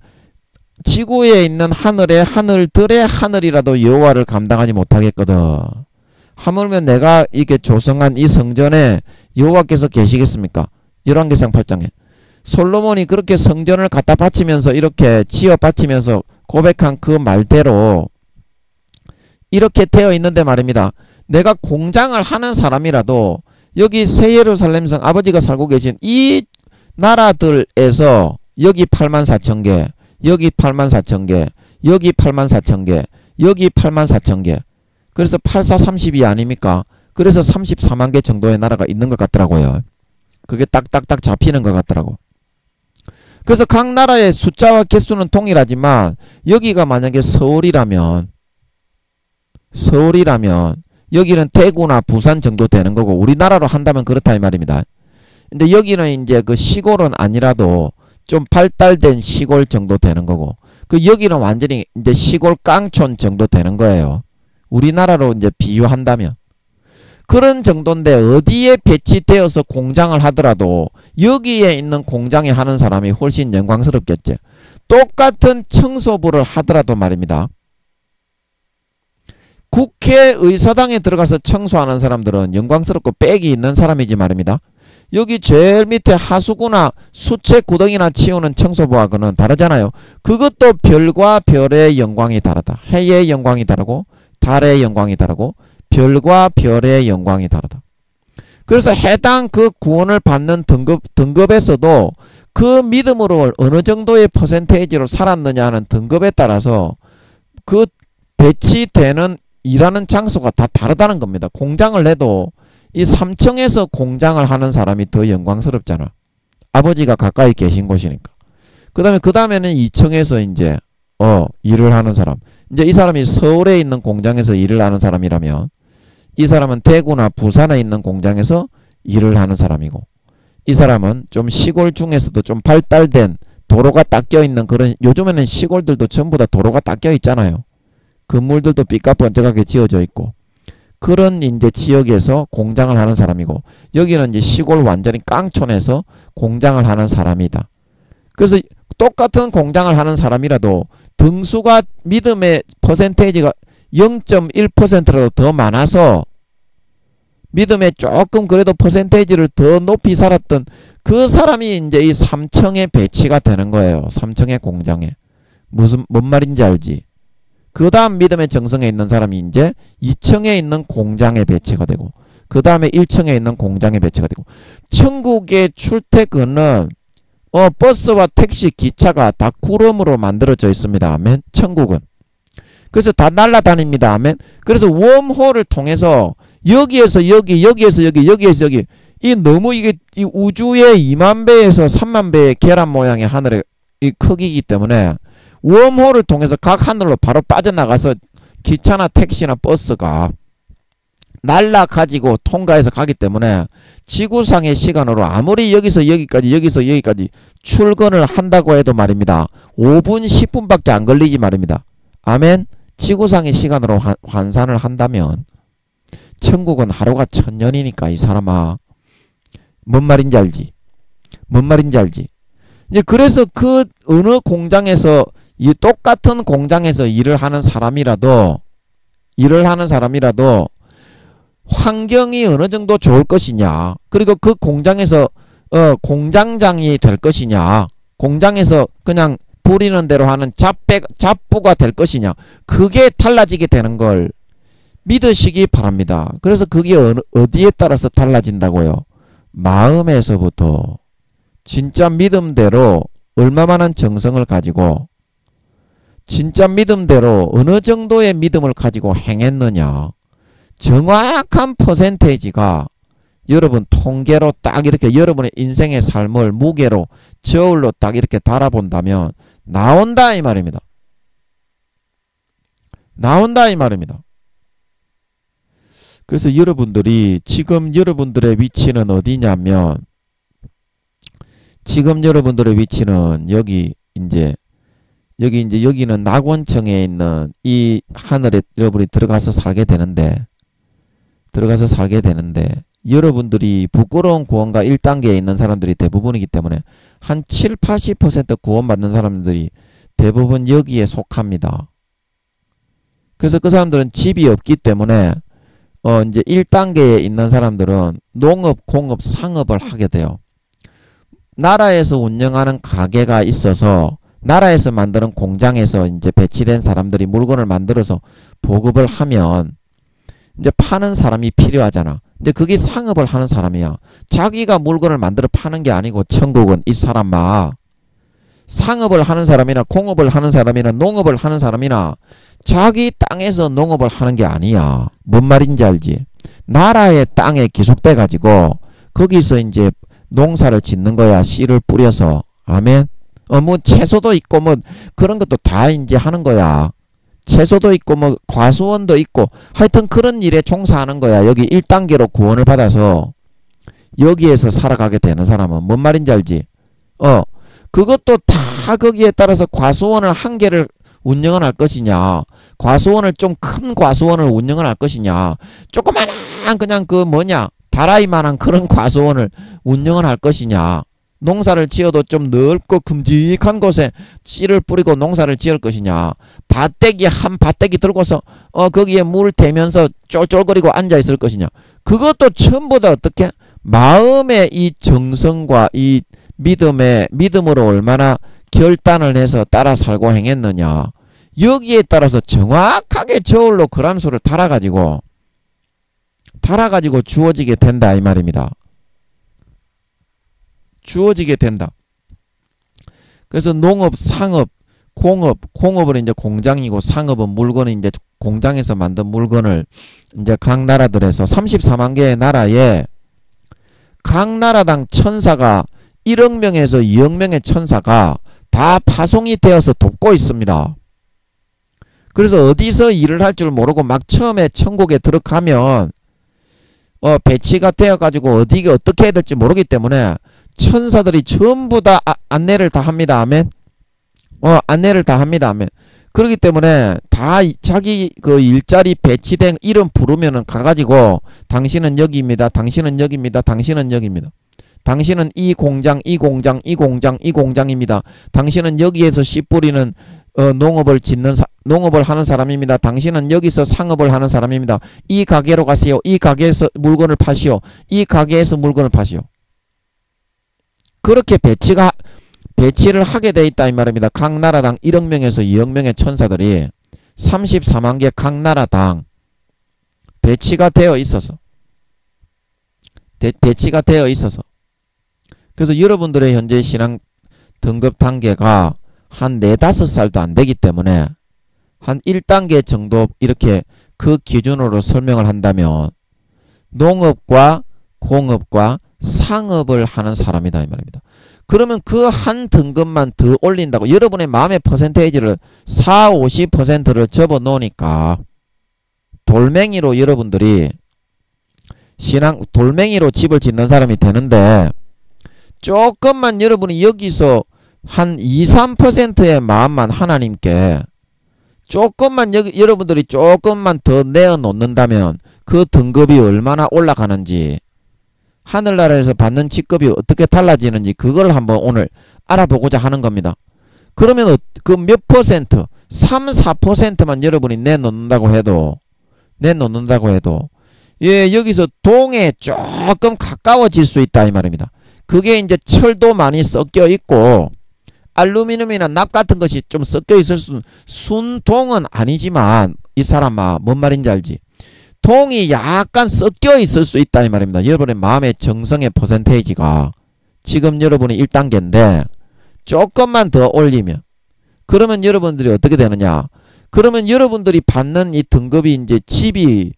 지구에 있는 하늘의 하늘들의 하늘이라도 여호와를 감당하지 못하겠거든. 하물며 내가 이게 조성한 이 성전에 여호와께서 계시겠습니까? 열왕기상 8장에 솔로몬이 그렇게 성전을 갖다 바치면서 이렇게 지어 바치면서 고백한 그 말대로 이렇게 되어 있는데 말입니다. 내가 공장을 하는 사람이라도 여기 새 예루살렘성 아버지가 살고 계신 이 나라들에서 여기 84,000개, 여기 84,000개, 여기 84,000개, 여기 84,000개. 그래서 8430이 아닙니까? 그래서 34만 개 정도의 나라가 있는 것 같더라고요. 그게 딱딱딱 잡히는 것 같더라고. 그래서 각 나라의 숫자와 개수는 동일하지만 여기가 만약에 서울이라면 여기는 대구나 부산 정도 되는 거고 우리나라로 한다면 그렇다 이 말입니다. 근데 여기는 이제 그 시골은 아니라도 좀 발달된 시골 정도 되는 거고 그 여기는 완전히 이제 시골 깡촌 정도 되는 거예요. 우리나라로 이제 비유한다면 그런 정도인데 어디에 배치되어서 공장을 하더라도 여기에 있는 공장에 하는 사람이 훨씬 영광스럽겠지. 똑같은 청소부를 하더라도 말입니다. 국회의사당에 들어가서 청소하는 사람들은 영광스럽고 빽이 있는 사람이지 말입니다. 여기 제일 밑에 하수구나 수채 구덩이나 치우는 청소부하고는 다르잖아요. 그것도 별과 별의 영광이 다르다. 해의 영광이 다르고 달의 영광이 다르고 별과 별의 영광이 다르다. 그래서 해당 그 구원을 받는 등급에서도 그 믿음으로 어느 정도의 퍼센테이지로 살았느냐 하는 등급에 따라서 그 배치되는 일하는 장소가 다 다르다는 겁니다. 공장을 해도 이 3층에서 공장을 하는 사람이 더 영광스럽잖아. 아버지가 가까이 계신 곳이니까. 그 다음에는 2층에서 이제 일을 하는 사람. 이제 이 사람이 서울에 있는 공장에서 일을 하는 사람이라면 이 사람은 대구나 부산에 있는 공장에서 일을 하는 사람이고 이 사람은 좀 시골 중에서도 좀 발달된 도로가 닦여 있는 그런 요즘에는 시골들도 전부 다 도로가 닦여 있잖아요. 건물들도 삐까뻔쩍하게 지어져 있고 그런 이제 지역에서 공장을 하는 사람이고 여기는 이제 시골 완전히 깡촌에서 공장을 하는 사람이다. 그래서 똑같은 공장을 하는 사람이라도 등수가 믿음의 퍼센테이지가 0.1%라도 더 많아서 믿음에 조금 그래도 퍼센테이지를 더 높이 살았던 그 사람이 이제 이 3층에 배치가 되는 거예요. 3층의 공장에. 뭔 말인지 알지? 그 다음 믿음의 정성에 있는 사람이 이제 2층에 있는 공장에 배치가 되고 그 다음에 1층에 있는 공장에 배치가 되고 천국의 출퇴근은 버스와 택시, 기차가 다 구름으로 만들어져 있습니다. 아멘. 천국은. 그래서 다 날아다닙니다. 아멘. 그래서 웜홀을 통해서 여기에서 여기, 여기에서 여기, 여기에서 여기 이 너무 이게 이 우주의 2만 배에서 3만 배의 계란 모양의 하늘의 이 크기이기 때문에 웜홀을 통해서 각 하늘로 바로 빠져나가서 기차나 택시나 버스가 날라가지고 통과해서 가기 때문에 지구상의 시간으로 아무리 여기서 여기까지 출근을 한다고 해도 말입니다. 5분 10분밖에 안 걸리지 말입니다. 아멘. 지구상의 시간으로 환산을 한다면 천국은 하루가 1000년이니까 이 사람아 뭔 말인지 알지? 뭔 말인지 알지? 이제 그래서 그 어느 공장에서 이 똑같은 공장에서 일을 하는 사람이라도 일을 하는 사람이라도 환경이 어느 정도 좋을 것이냐, 그리고 그 공장에서 공장장이 될 것이냐, 공장에서 그냥 부리는 대로 하는 잡부가 될 것이냐, 그게 달라지게 되는 걸 믿으시기 바랍니다. 그래서 그게 어디에 따라서 달라진다고요? 마음에서부터. 진짜 믿음대로 얼마만한 정성을 가지고 진짜 믿음대로 어느 정도의 믿음을 가지고 행했느냐, 정확한 퍼센테이지가 여러분 통계로 딱 이렇게 여러분의 인생의 삶을 무게로 저울로 딱 이렇게 달아본다면 나온다 이 말입니다. 나온다 이 말입니다. 그래서 여러분들이 지금 여러분들의 위치는 어디냐면, 지금 여러분들의 위치는 여기는 낙원청에 있는 이 하늘에 여러분이 들어가서 살게 되는데 여러분들이 부끄러운 구원과 1단계에 있는 사람들이 대부분이기 때문에 한 7, 80% 구원받는 사람들이 대부분 여기에 속합니다. 그래서 그 사람들은 집이 없기 때문에 이제 1단계에 있는 사람들은 농업, 공업, 상업을 하게 돼요. 나라에서 운영하는 가게가 있어서 나라에서 만드는 공장에서 이제 배치된 사람들이 물건을 만들어서 보급을 하면 이제 파는 사람이 필요하잖아. 근데 그게 상업을 하는 사람이야. 자기가 물건을 만들어 파는 게 아니고 천국은 이 사람아, 상업을 하는 사람이나 공업을 하는 사람이나 농업을 하는 사람이나 자기 땅에서 농업을 하는 게 아니야. 뭔 말인지 알지? 나라의 땅에 기속돼 가지고 거기서 이제 농사를 짓는 거야. 씨를 뿌려서. 아멘. 뭐 채소도 있고 뭐 그런 것도 다 이제 하는 거야. 채소도 있고 뭐 과수원도 있고 하여튼 그런 일에 종사하는 거야. 여기 1단계로 구원을 받아서 여기에서 살아가게 되는 사람은 뭔 말인지 알지? 그것도 다 거기에 따라서 과수원을 한 개를 운영을 할 것이냐, 과수원을 좀 큰 과수원을 운영을 할 것이냐, 조그만한 그냥 그 뭐냐 다라이만한 그런 과수원을 운영을 할 것이냐, 농사를 지어도 좀 넓고 큼직한 곳에 씨를 뿌리고 농사를 지을 것이냐, 밭대기 한 밭대기 들고서 거기에 물 대면서 쫄쫄거리고 앉아 있을 것이냐, 그것도 전부 다 어떻게 마음의 이 정성과 이 믿음으로 얼마나 결단을 해서 따라 살고 행했느냐, 여기에 따라서 정확하게 저울로 그람수를 달아가지고 주어지게 된다 이 말입니다. 주어지게 된다. 그래서 농업, 상업, 공업은 이제 공장이고 상업은 물건은 이제 공장에서 만든 물건을 이제 각 나라들에서 34만 개의 나라에 각 나라당 천사가 1억 명에서 2억 명의 천사가 다 파송이 되어서 돕고 있습니다. 그래서 어디서 일을 할 줄 모르고 막 처음에 천국에 들어가면 배치가 되어가지고 어디가 어떻게 해야 될지 모르기 때문에 천사들이 전부 다 안내를 다 합니다. 아멘. 안내를 다 합니다. 아멘. 그렇기 때문에 다 자기 그 일자리 배치된 이름 부르면은 가가지고 당신은 여기입니다. 당신은 여기입니다. 당신은 여기입니다. 당신은 이 공장, 이 공장, 이 공장, 이 공장입니다. 당신은 여기에서 씨 뿌리는 농업을 하는 사람입니다. 당신은 여기서 상업을 하는 사람입니다. 이 가게로 가세요. 이 가게에서 물건을 파시오. 이 가게에서 물건을 파시오. 그렇게 배치를 하게 돼 있다 이 말입니다. 각 나라당 1억 명에서 2억 명의 천사들이 34만 개 각 나라당 배치가 되어 있어서 그래서 여러분들의 현재 신앙 등급 단계가 한 4, 5살도 안 되기 때문에 한 1단계 정도 이렇게 그 기준으로 설명을 한다면 농업과 공업과 상업을 하는 사람이다 이 말입니다. 그러면 그 한 등급만 더 올린다고 여러분의 마음의 퍼센테이지를 4, 50%를 접어 놓으니까 돌멩이로 여러분들이 돌멩이로 집을 짓는 사람이 되는데, 조금만 여러분이 여기서 한 2, 3%의 마음만 하나님께 조금만 여러분들이 조금만 더 내어 놓는다면 그 등급이 얼마나 올라가는지, 하늘나라에서 받는 직급이 어떻게 달라지는지 그걸 한번 오늘 알아보고자 하는 겁니다. 그러면 그 몇 퍼센트, 3, 4%만 여러분이 내놓는다고 해도 내놓는다고 해도 예, 여기서 동에 조금 가까워질 수 있다 이 말입니다. 그게 이제 철도 많이 섞여 있고 알루미늄이나 납 같은 것이 좀 섞여 있을 수, 순동은 아니지만 이 사람아 뭔 말인지 알지? 동이 약간 섞여 있을 수 있다 이 말입니다. 여러분의 마음의 정성의 퍼센테이지가 지금 여러분이 1단계인데 조금만 더 올리면 그러면 여러분들이 어떻게 되느냐? 그러면 여러분들이 받는 이 등급이 이제 집이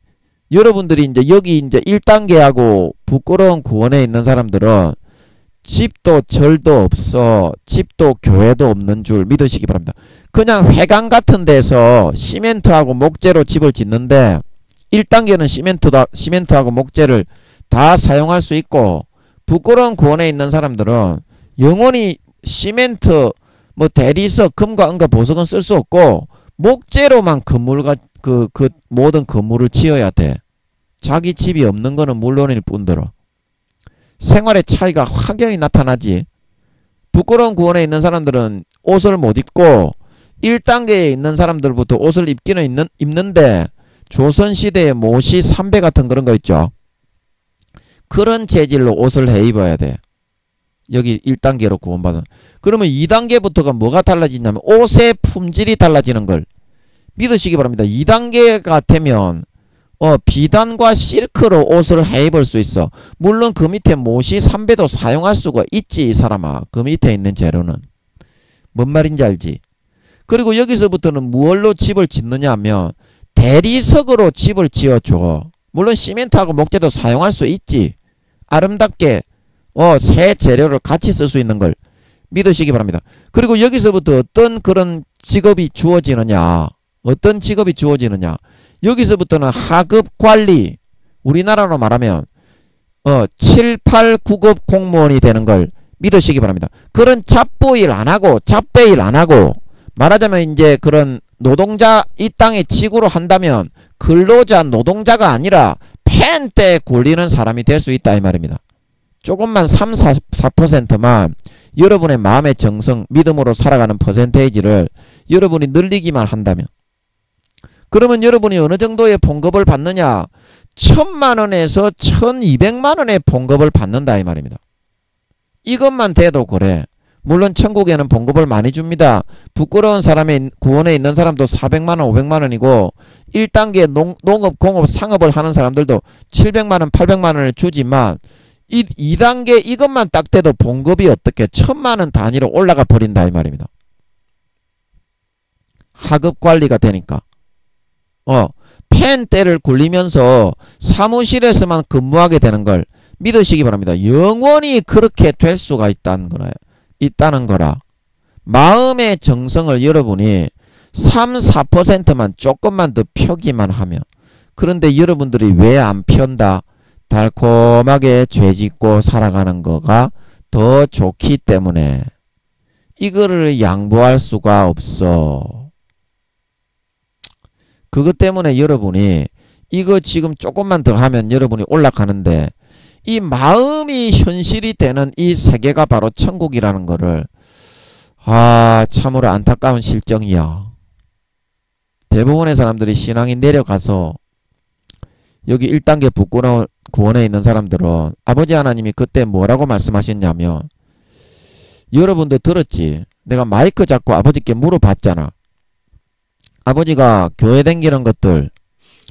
여러분들이 이제 여기 이제 1단계하고 부끄러운 구원에 있는 사람들은 집도 절도 없어. 집도 교회도 없는 줄 믿으시기 바랍니다. 그냥 회관 같은 데서 시멘트하고 목재로 집을 짓는데 1단계는 시멘트하고 목재를 다 사용할 수 있고 부끄러운 구원에 있는 사람들은 영원히 시멘트 뭐 대리석 금과 은과 보석은 쓸 수 없고 목재로만 건물과 그 모든 건물을 지어야 돼. 자기 집이 없는 거는 물론일 뿐더러 생활의 차이가 확연히 나타나지. 부끄러운 구원에 있는 사람들은 옷을 못 입고 1단계에 있는 사람들부터 옷을 입기는 입는데 조선시대의 모시 삼배 같은 그런 거 있죠. 그런 재질로 옷을 해 입어야 돼. 여기 1단계로 구원받은. 그러면 2단계부터가 뭐가 달라지냐면 옷의 품질이 달라지는 걸 믿으시기 바랍니다. 2단계가 되면 비단과 실크로 옷을 해 입을 수 있어. 물론 그 밑에 모시 삼배도 사용할 수가 있지 이 사람아. 그 밑에 있는 재료는. 뭔 말인지 알지? 그리고 여기서부터는 무얼로 집을 짓느냐 하면 대리석으로 집을 지어줘. 물론 시멘트하고 목재도 사용할 수 있지. 아름답게 새 재료를 같이 쓸 수 있는 걸 믿으시기 바랍니다. 그리고 여기서부터 어떤 그런 직업이 주어지느냐. 어떤 직업이 주어지느냐. 여기서부터는 하급 관리, 우리나라로 말하면 7, 8, 9급 공무원이 되는 걸 믿으시기 바랍니다. 그런 잡부일 안 하고 잡배일 안 하고 말하자면 이제 그런 노동자 이 땅에 지구로 한다면 근로자 노동자가 아니라 펜때 굴리는 사람이 될 수 있다 이 말입니다. 조금만 3, 4%만 여러분의 마음의 정성, 믿음으로 살아가는 퍼센테이지를 여러분이 늘리기만 한다면 그러면 여러분이 어느 정도의 봉급을 받느냐? 1000만원에서 1200만원의 봉급을 받는다 이 말입니다. 이것만 돼도 그래. 물론 천국에는 봉급을 많이 줍니다. 부끄러운 사람의 구원에 있는 사람도 400만원 500만원이고 1단계 농업 공업 상업을 하는 사람들도 700만원 800만원을 주지만 2단계 이것만 딱 돼도 봉급이 어떻게 1000만원 단위로 올라가 버린다 이 말입니다. 하급 관리가 되니까 펜때를 굴리면서 사무실에서만 근무하게 되는 걸 믿으시기 바랍니다. 영원히 그렇게 될 수가 있다는 거라. 마음의 정성을 여러분이 3, 4%만 조금만 더 펴기만 하면 그런데 여러분들이 왜 안 편다? 달콤하게 죄짓고 살아가는 거가 더 좋기 때문에 이거를 양보할 수가 없어. 그것 때문에 여러분이 이거 지금 조금만 더 하면 여러분이 올라가는데 이 마음이 현실이 되는 이 세계가 바로 천국이라는 거를 참으로 안타까운 실정이야. 대부분의 사람들이 신앙이 내려가서 여기 1단계 부끄러운 구원에 있는 사람들은 아버지 하나님이 그때 뭐라고 말씀하셨냐면 여러분도 들었지. 내가 마이크 잡고 아버지께 물어봤잖아. 아버지가 교회 다니는 것들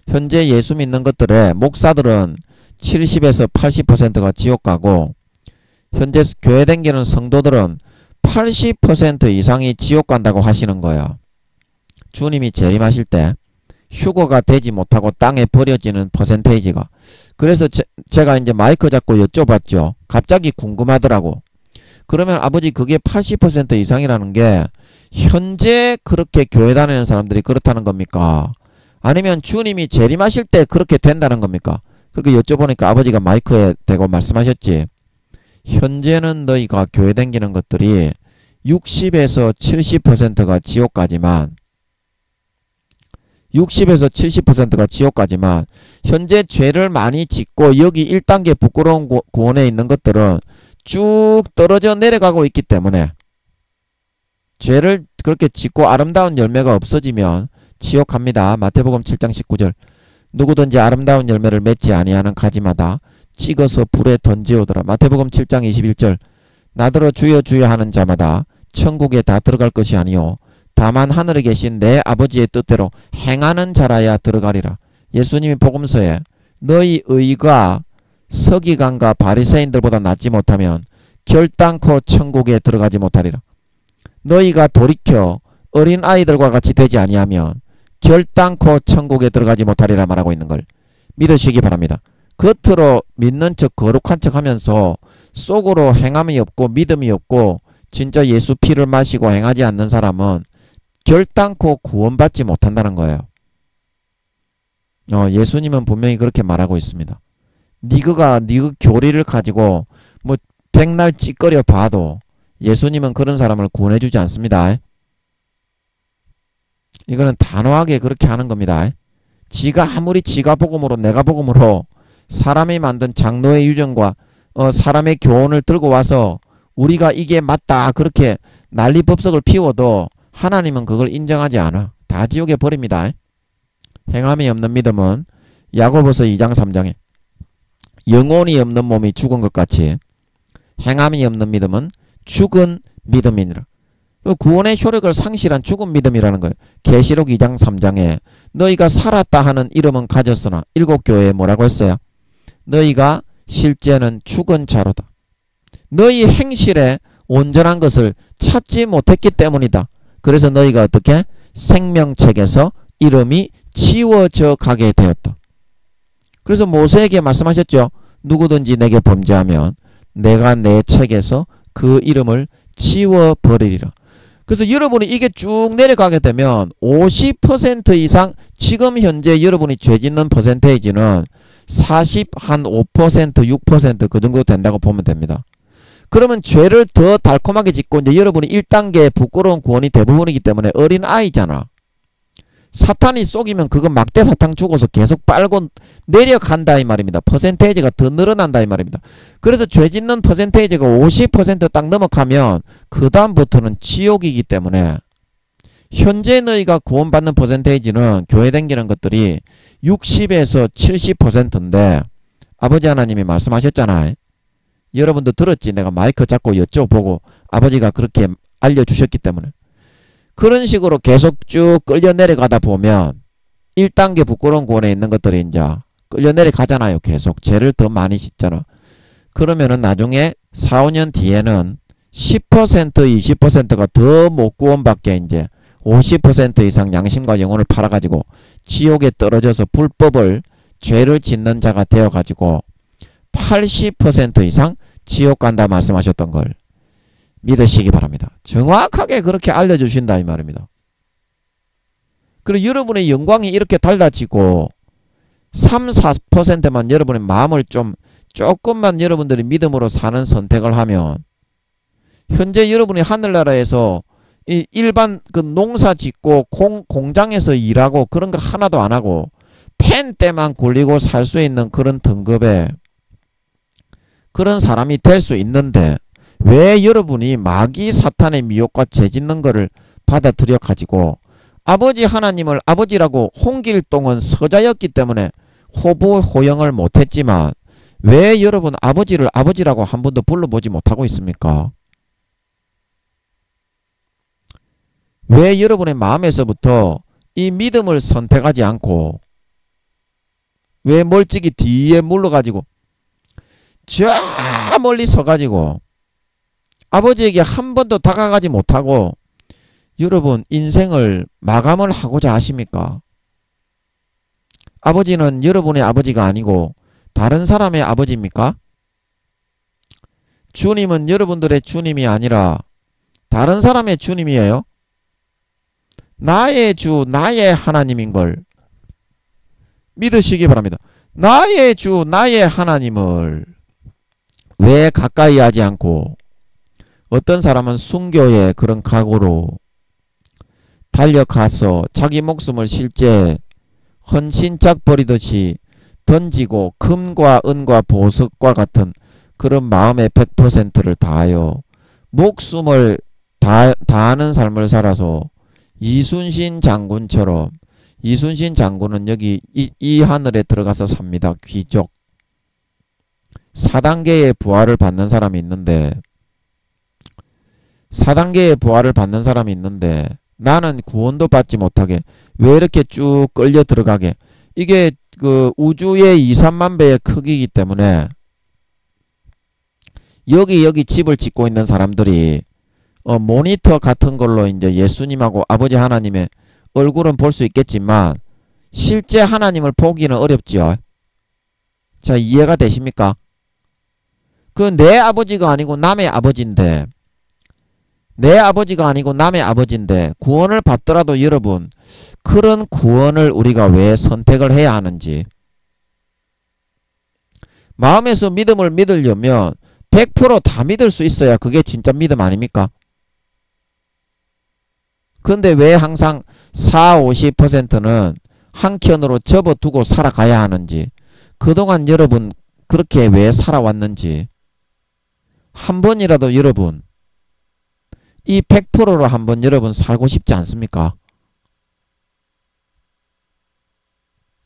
현재 예수 믿는 것들에 목사들은 70에서 80%가 지옥 가고 현재 교회 다니는 성도들은 80% 이상이 지옥 간다고 하시는 거야. 주님이 재림하실 때 휴거가 되지 못하고 땅에 버려지는 퍼센테이지가. 그래서 제가 이제 마이크 잡고 여쭤봤죠. 갑자기 궁금하더라고. 그러면 아버지 그게 80% 이상이라는 게 현재 그렇게 교회 다니는 사람들이 그렇다는 겁니까? 아니면 주님이 재림하실 때 그렇게 된다는 겁니까? 그렇게 여쭤보니까 아버지가 마이크에 대고 말씀하셨지. 현재는 너희가 교회 다니는 것들이 60에서 70%가 지옥 가지만 60에서 70%가 지옥 가지만 현재 죄를 많이 짓고 여기 1단계 부끄러운 구원에 있는 것들은 쭉 떨어져 내려가고 있기 때문에 죄를 그렇게 짓고 아름다운 열매가 없어지면 지옥 갑니다. 마태복음 7장 19절. 누구든지 아름다운 열매를 맺지 아니하는 가지마다 찍어서 불에 던지오더라. 마태복음 7장 21절. 나더러 주여 주여 하는 자마다 천국에 다 들어갈 것이 아니요 다만 하늘에 계신 내 아버지의 뜻대로 행하는 자라야 들어가리라. 예수님이 복음서에 너희 의가 서기관과 바리새인들보다 낫지 못하면 결단코 천국에 들어가지 못하리라. 너희가 돌이켜 어린아이들과 같이 되지 아니하면 결단코 천국에 들어가지 못하리라 말하고 있는 걸 믿으시기 바랍니다. 겉으로 믿는 척 거룩한 척 하면서 속으로 행함이 없고 믿음이 없고 진짜 예수 피를 마시고 행하지 않는 사람은 결단코 구원받지 못한다는 거예요. 예수님은 분명히 그렇게 말하고 있습니다. 니가 교리를 가지고 뭐 백날 찌꺼려 봐도 예수님은 그런 사람을 구원해주지 않습니다. 이거는 단호하게 그렇게 하는 겁니다. 지가 아무리 지가 복음으로 내가 복음으로 사람이 만든 장로의 유전과 사람의 교훈을 들고 와서 우리가 이게 맞다 그렇게 난리법석을 피워도 하나님은 그걸 인정하지 않아. 다 지옥에 버립니다. 행함이 없는 믿음은 야고보서 2장 3장에 영혼이 없는 몸이 죽은 것 같이 행함이 없는 믿음은 죽은 믿음이니라. 구원의 효력을 상실한 죽은 믿음이라는 거예요. 계시록 2장 3장에 너희가 살았다 하는 이름은 가졌으나 일곱 교회에 뭐라고 했어요? 너희가 실제는 죽은 자로다. 너희 행실에 온전한 것을 찾지 못했기 때문이다. 그래서 너희가 어떻게? 생명책에서 이름이 지워져 가게 되었다. 그래서 모세에게 말씀하셨죠. 누구든지 내게 범죄하면 내가 내 책에서 그 이름을 지워버리리라. 그래서 여러분이 이게 쭉 내려가게 되면 50% 이상 지금 현재 여러분이 죄 짓는 퍼센테이지는 5% 6% 정도 된다고 보면 됩니다. 그러면 죄를 더 달콤하게 짓고 이제 여러분이 1단계 부끄러운 구원이 대부분이기 때문에 어린 아이잖아. 사탄이 속이면 그건 막대 사탕 주고서 계속 빨고 내려간다 이 말입니다. 퍼센테이지가 더 늘어난다 이 말입니다. 그래서 죄 짓는 퍼센테이지가 50% 딱 넘어가면 그 다음부터는 지옥이기 때문에 현재 너희가 구원받는 퍼센테이지는 교회 댕기는 것들이 60에서 70%인데 아버지 하나님이 말씀하셨잖아요. 여러분도 들었지. 내가 마이크 잡고 여쭤보고 아버지가 그렇게 알려주셨기 때문에 그런 식으로 계속 쭉 끌려 내려가다 보면 1단계 부끄러운 구원에 있는 것들이 이제 끌려 내려가잖아요. 계속 죄를 더 많이 짓잖아. 그러면은 나중에 4, 5년 뒤에는 10% 20%가 더 못 구원받게 이제 50% 이상 양심과 영혼을 팔아가지고 지옥에 떨어져서 불법을 죄를 짓는 자가 되어가지고 80% 이상 지옥 간다 말씀하셨던 걸 믿으시기 바랍니다. 정확하게 그렇게 알려주신다 이 말입니다. 그리고 여러분의 영광이 이렇게 달라지고 3, 4%만 여러분의 마음을 조금만 여러분들이 믿음으로 사는 선택을 하면 현재 여러분이 하늘나라에서 이 일반 그 농사 짓고 공장에서 일하고 그런 거 하나도 안 하고 펜 때만 굴리고 살 수 있는 그런 등급의 그런 사람이 될 수 있는데 왜 여러분이 마귀 사탄의 미혹과 죄 짓는 거를 받아들여 가지고 아버지 하나님을 아버지라고 홍길동은 서자였기 때문에 호부호영을 못했지만 왜 여러분 아버지를 아버지라고 한 번도 불러보지 못하고 있습니까? 왜 여러분의 마음에서부터 이 믿음을 선택하지 않고 왜 멀찍이 뒤에 물러가지고 저 멀리 서가지고 아버지에게 한 번도 다가가지 못하고 여러분 인생을 마감을 하고자 하십니까? 아버지는 여러분의 아버지가 아니고 다른 사람의 아버지입니까? 주님은 여러분들의 주님이 아니라 다른 사람의 주님이에요. 나의 주, 나의 하나님인 걸 믿으시기 바랍니다. 나의 주, 나의 하나님을 왜 가까이 하지 않고 어떤 사람은 순교의 그런 각오로 달려가서 자기 목숨을 실제 헌신짝 버리듯이 던지고 금과 은과 보석과 같은 그런 마음의 100%를 다하여 목숨을 다하는 삶을 살아서 이순신 장군처럼 이순신 장군은 여기 이 하늘에 들어가서 삽니다. 귀족. 4단계의 부활을 받는 사람이 있는데 4단계의 부활을 받는 사람이 있는데 나는 구원도 받지 못하게 왜 이렇게 쭉 끌려 들어가게. 이게 그 우주의 2, 3만 배의 크기이기 때문에 여기 집을 짓고 있는 사람들이 모니터 같은 걸로 이제 예수님하고 아버지 하나님의 얼굴은 볼 수 있겠지만 실제 하나님을 보기는 어렵지요. 자, 이해가 되십니까? 그 내 아버지가 아니고 남의 아버지인데 내 아버지가 아니고 남의 아버지인데 구원을 받더라도 여러분 그런 구원을 우리가 왜 선택을 해야 하는지. 마음에서 믿음을 믿으려면 100% 다 믿을 수 있어야 그게 진짜 믿음 아닙니까? 근데 왜 항상 4, 50%는 한켠으로 접어두고 살아가야 하는지, 그동안 여러분 그렇게 왜 살아왔는지 한 번이라도 여러분 이 100%로 한번 여러분 살고 싶지 않습니까?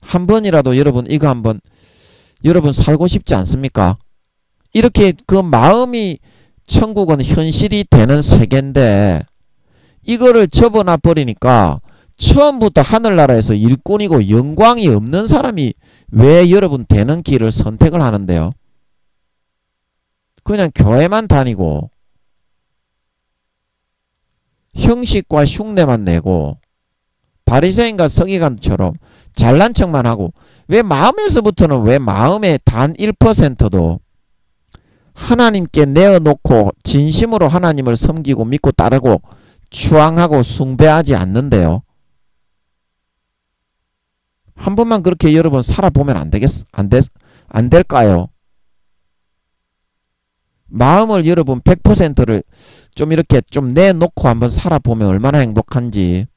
한 번이라도 여러분 이거 한번 여러분 살고 싶지 않습니까? 이렇게 그 마음이 천국은 현실이 되는 세계인데 이거를 접어놔 버리니까 처음부터 하늘나라에서 일꾼이고 영광이 없는 사람이 왜 여러분 되는 길을 선택을 하는데요? 그냥 교회만 다니고 형식과 흉내만 내고 바리새인과 서기관처럼 잘난 척만 하고 왜 마음에서부터는 왜 마음의 단 1%도 하나님께 내어놓고 진심으로 하나님을 섬기고 믿고 따르고 추앙하고 숭배하지 않는데요. 한 번만 그렇게 여러분 살아보면 안 될까요? 마음을 여러분 100%를 좀 이렇게 좀 내놓고 한번 살아보면 얼마나 행복한지,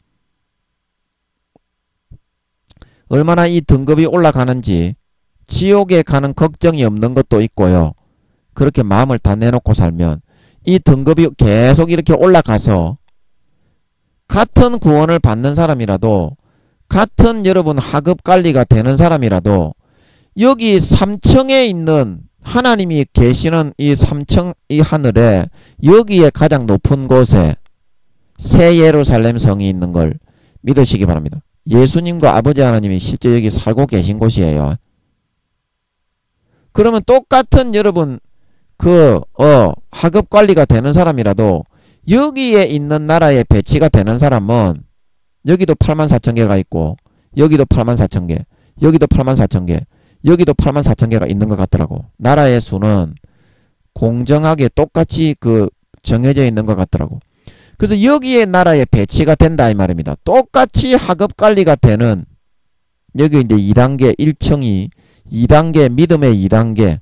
얼마나 이 등급이 올라가는지, 지옥에 가는 걱정이 없는 것도 있고요. 그렇게 마음을 다 내놓고 살면 이 등급이 계속 이렇게 올라가서 같은 구원을 받는 사람이라도, 같은 여러분 하급 관리가 되는 사람이라도 여기 3층에 있는 하나님이 계시는 이 3층 이 하늘에 여기에 가장 높은 곳에 새 예루살렘 성이 있는 걸 믿으시기 바랍니다. 예수님과 아버지 하나님이 실제 여기 살고 계신 곳이에요. 그러면 똑같은 여러분 하급 관리가 되는 사람이라도 여기에 있는 나라에 배치가 되는 사람은 여기도 84,000개가 있고 여기도 84,000개, 여기도 84,000개, 여기도 84,000개가 있는 것 같더라고. 나라의 수는 공정하게 똑같이 정해져 있는 것 같더라고. 그래서 여기에 나라에 배치가 된다 이 말입니다. 똑같이 하급 관리가 되는 여기 이제 2단계 1층이 2단계 믿음의 2단계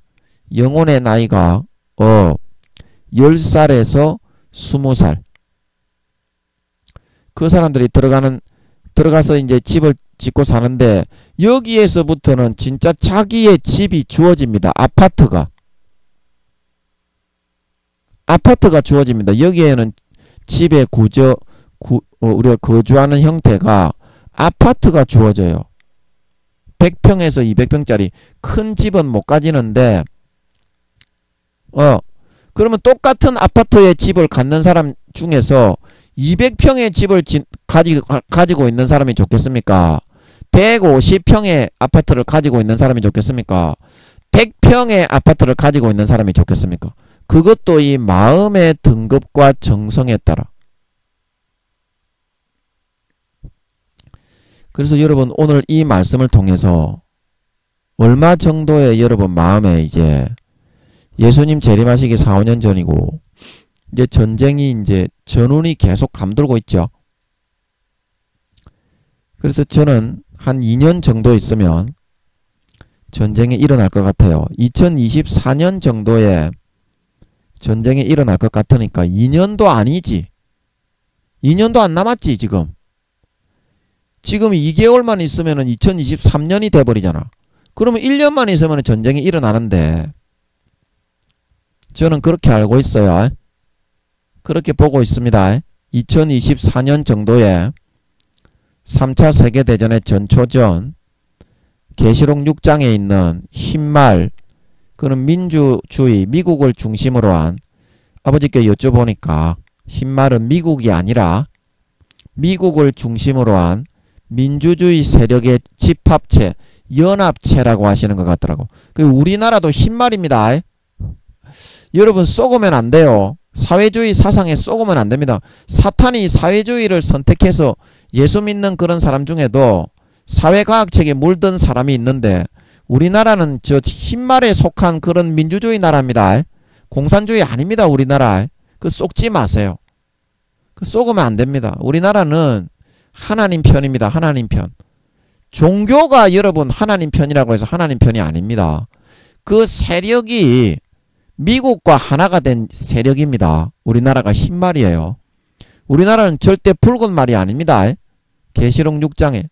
영혼의 나이가 10살에서 20살. 그 사람들이 들어가서 이제 집을 짓고 사는데 여기에서부터는 진짜 자기의 집이 주어집니다. 아파트가 주어집니다. 여기에는 집의 우리가 거주하는 형태가 아파트가 주어져요. 100평에서 200평짜리 큰 집은 못 가지는데 그러면 똑같은 아파트의 집을 갖는 사람 중에서 200평의 집을 가지고 있는 사람이 좋겠습니까? 150평의 아파트를 가지고 있는 사람이 좋겠습니까? 100평의 아파트를 가지고 있는 사람이 좋겠습니까? 그것도 이 마음의 등급과 정성에 따라. 그래서 여러분 오늘 이 말씀을 통해서 얼마 정도의 여러분 마음에 이제 예수님 재림하시기 4, 5년 전이고 이제 전쟁이 이제 전운이 계속 감돌고 있죠. 그래서 저는 한 2년 정도 있으면 전쟁이 일어날 것 같아요. 2024년 정도에 전쟁이 일어날 것 같으니까 2년도 아니지. 2년도 안 남았지 지금. 지금 2개월만 있으면 2023년이 돼버리잖아. 그러면 1년만 있으면 전쟁이 일어나는데 저는 그렇게 알고 있어요. 그렇게 보고 있습니다. 2024년 정도에 3차 세계대전의 전초전 계시록 6장에 있는 흰말, 그는 민주주의, 미국을 중심으로 한, 아버지께 여쭤보니까 흰말은 미국이 아니라 미국을 중심으로 한 민주주의 세력의 집합체, 연합체라고 하시는 것 같더라고. 우리나라도 흰말입니다. 여러분 쏘으면 안 돼요. 사회주의 사상에 쏘으면 안 됩니다. 사탄이 사회주의를 선택해서 예수 믿는 그런 사람 중에도 사회과학책에 물든 사람이 있는데, 우리나라는 저 흰말에 속한 그런 민주주의 나라입니다. 공산주의 아닙니다. 우리나라. 그 쏘지 마세요. 그 쏘으면 안 됩니다. 우리나라는 하나님 편입니다. 하나님 편. 종교가 여러분 하나님 편이라고 해서 하나님 편이 아닙니다. 그 세력이 미국과 하나가 된 세력입니다. 우리나라가 흰말이에요. 우리나라는 절대 붉은 말이 아닙니다. 계시록 6장에.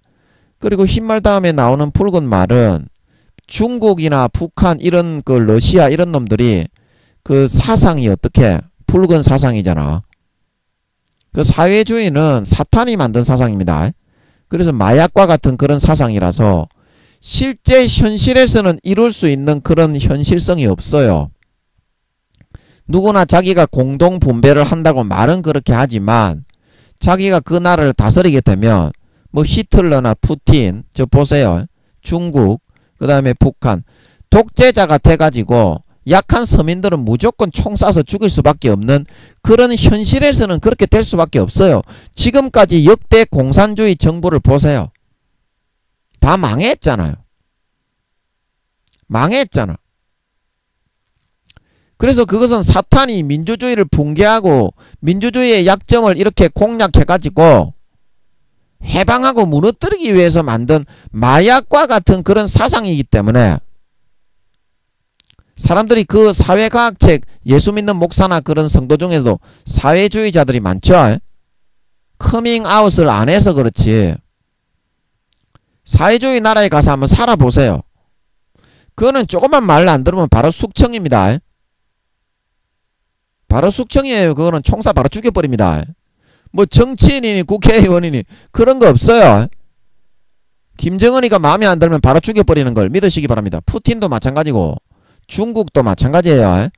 그리고 흰말 다음에 나오는 붉은 말은 중국이나 북한 이런 그 러시아 이런 놈들이 그 사상이 어떻게 붉은 사상이잖아. 그 사회주의는 사탄이 만든 사상입니다. 그래서 마약과 같은 그런 사상이라서 실제 현실에서는 이룰 수 있는 그런 현실성이 없어요. 누구나 자기가 공동 분배를 한다고 말은 그렇게 하지만 자기가 그 나라를 다스리게 되면 뭐 히틀러나 푸틴, 저 보세요. 중국, 그 다음에 북한, 독재자가 돼가지고 약한 서민들은 무조건 총 쏴서 죽일 수밖에 없는 그런 현실에서는 그렇게 될 수밖에 없어요. 지금까지 역대 공산주의 정부를 보세요. 다 망했잖아요. 망했잖아. 그래서 그것은 사탄이 민주주의를 붕괴하고 민주주의의 약점을 이렇게 공략해가지고 해방하고 무너뜨리기 위해서 만든 마약과 같은 그런 사상이기 때문에 사람들이 그 사회과학책, 예수 믿는 목사나 그런 성도 중에서도 사회주의자들이 많죠. 커밍아웃을 안 해서 그렇지. 사회주의 나라에 가서 한번 살아보세요. 그거는 조금만 말 안 들으면 바로 숙청입니다. 바로 숙청이에요. 그거는 총사 바로 죽여버립니다. 뭐 정치인이니 국회의원이니 그런 거 없어요. 김정은이가 마음에 안 들면 바로 죽여버리는 걸 믿으시기 바랍니다. 푸틴도 마찬가지고 중국도 마찬가지예요.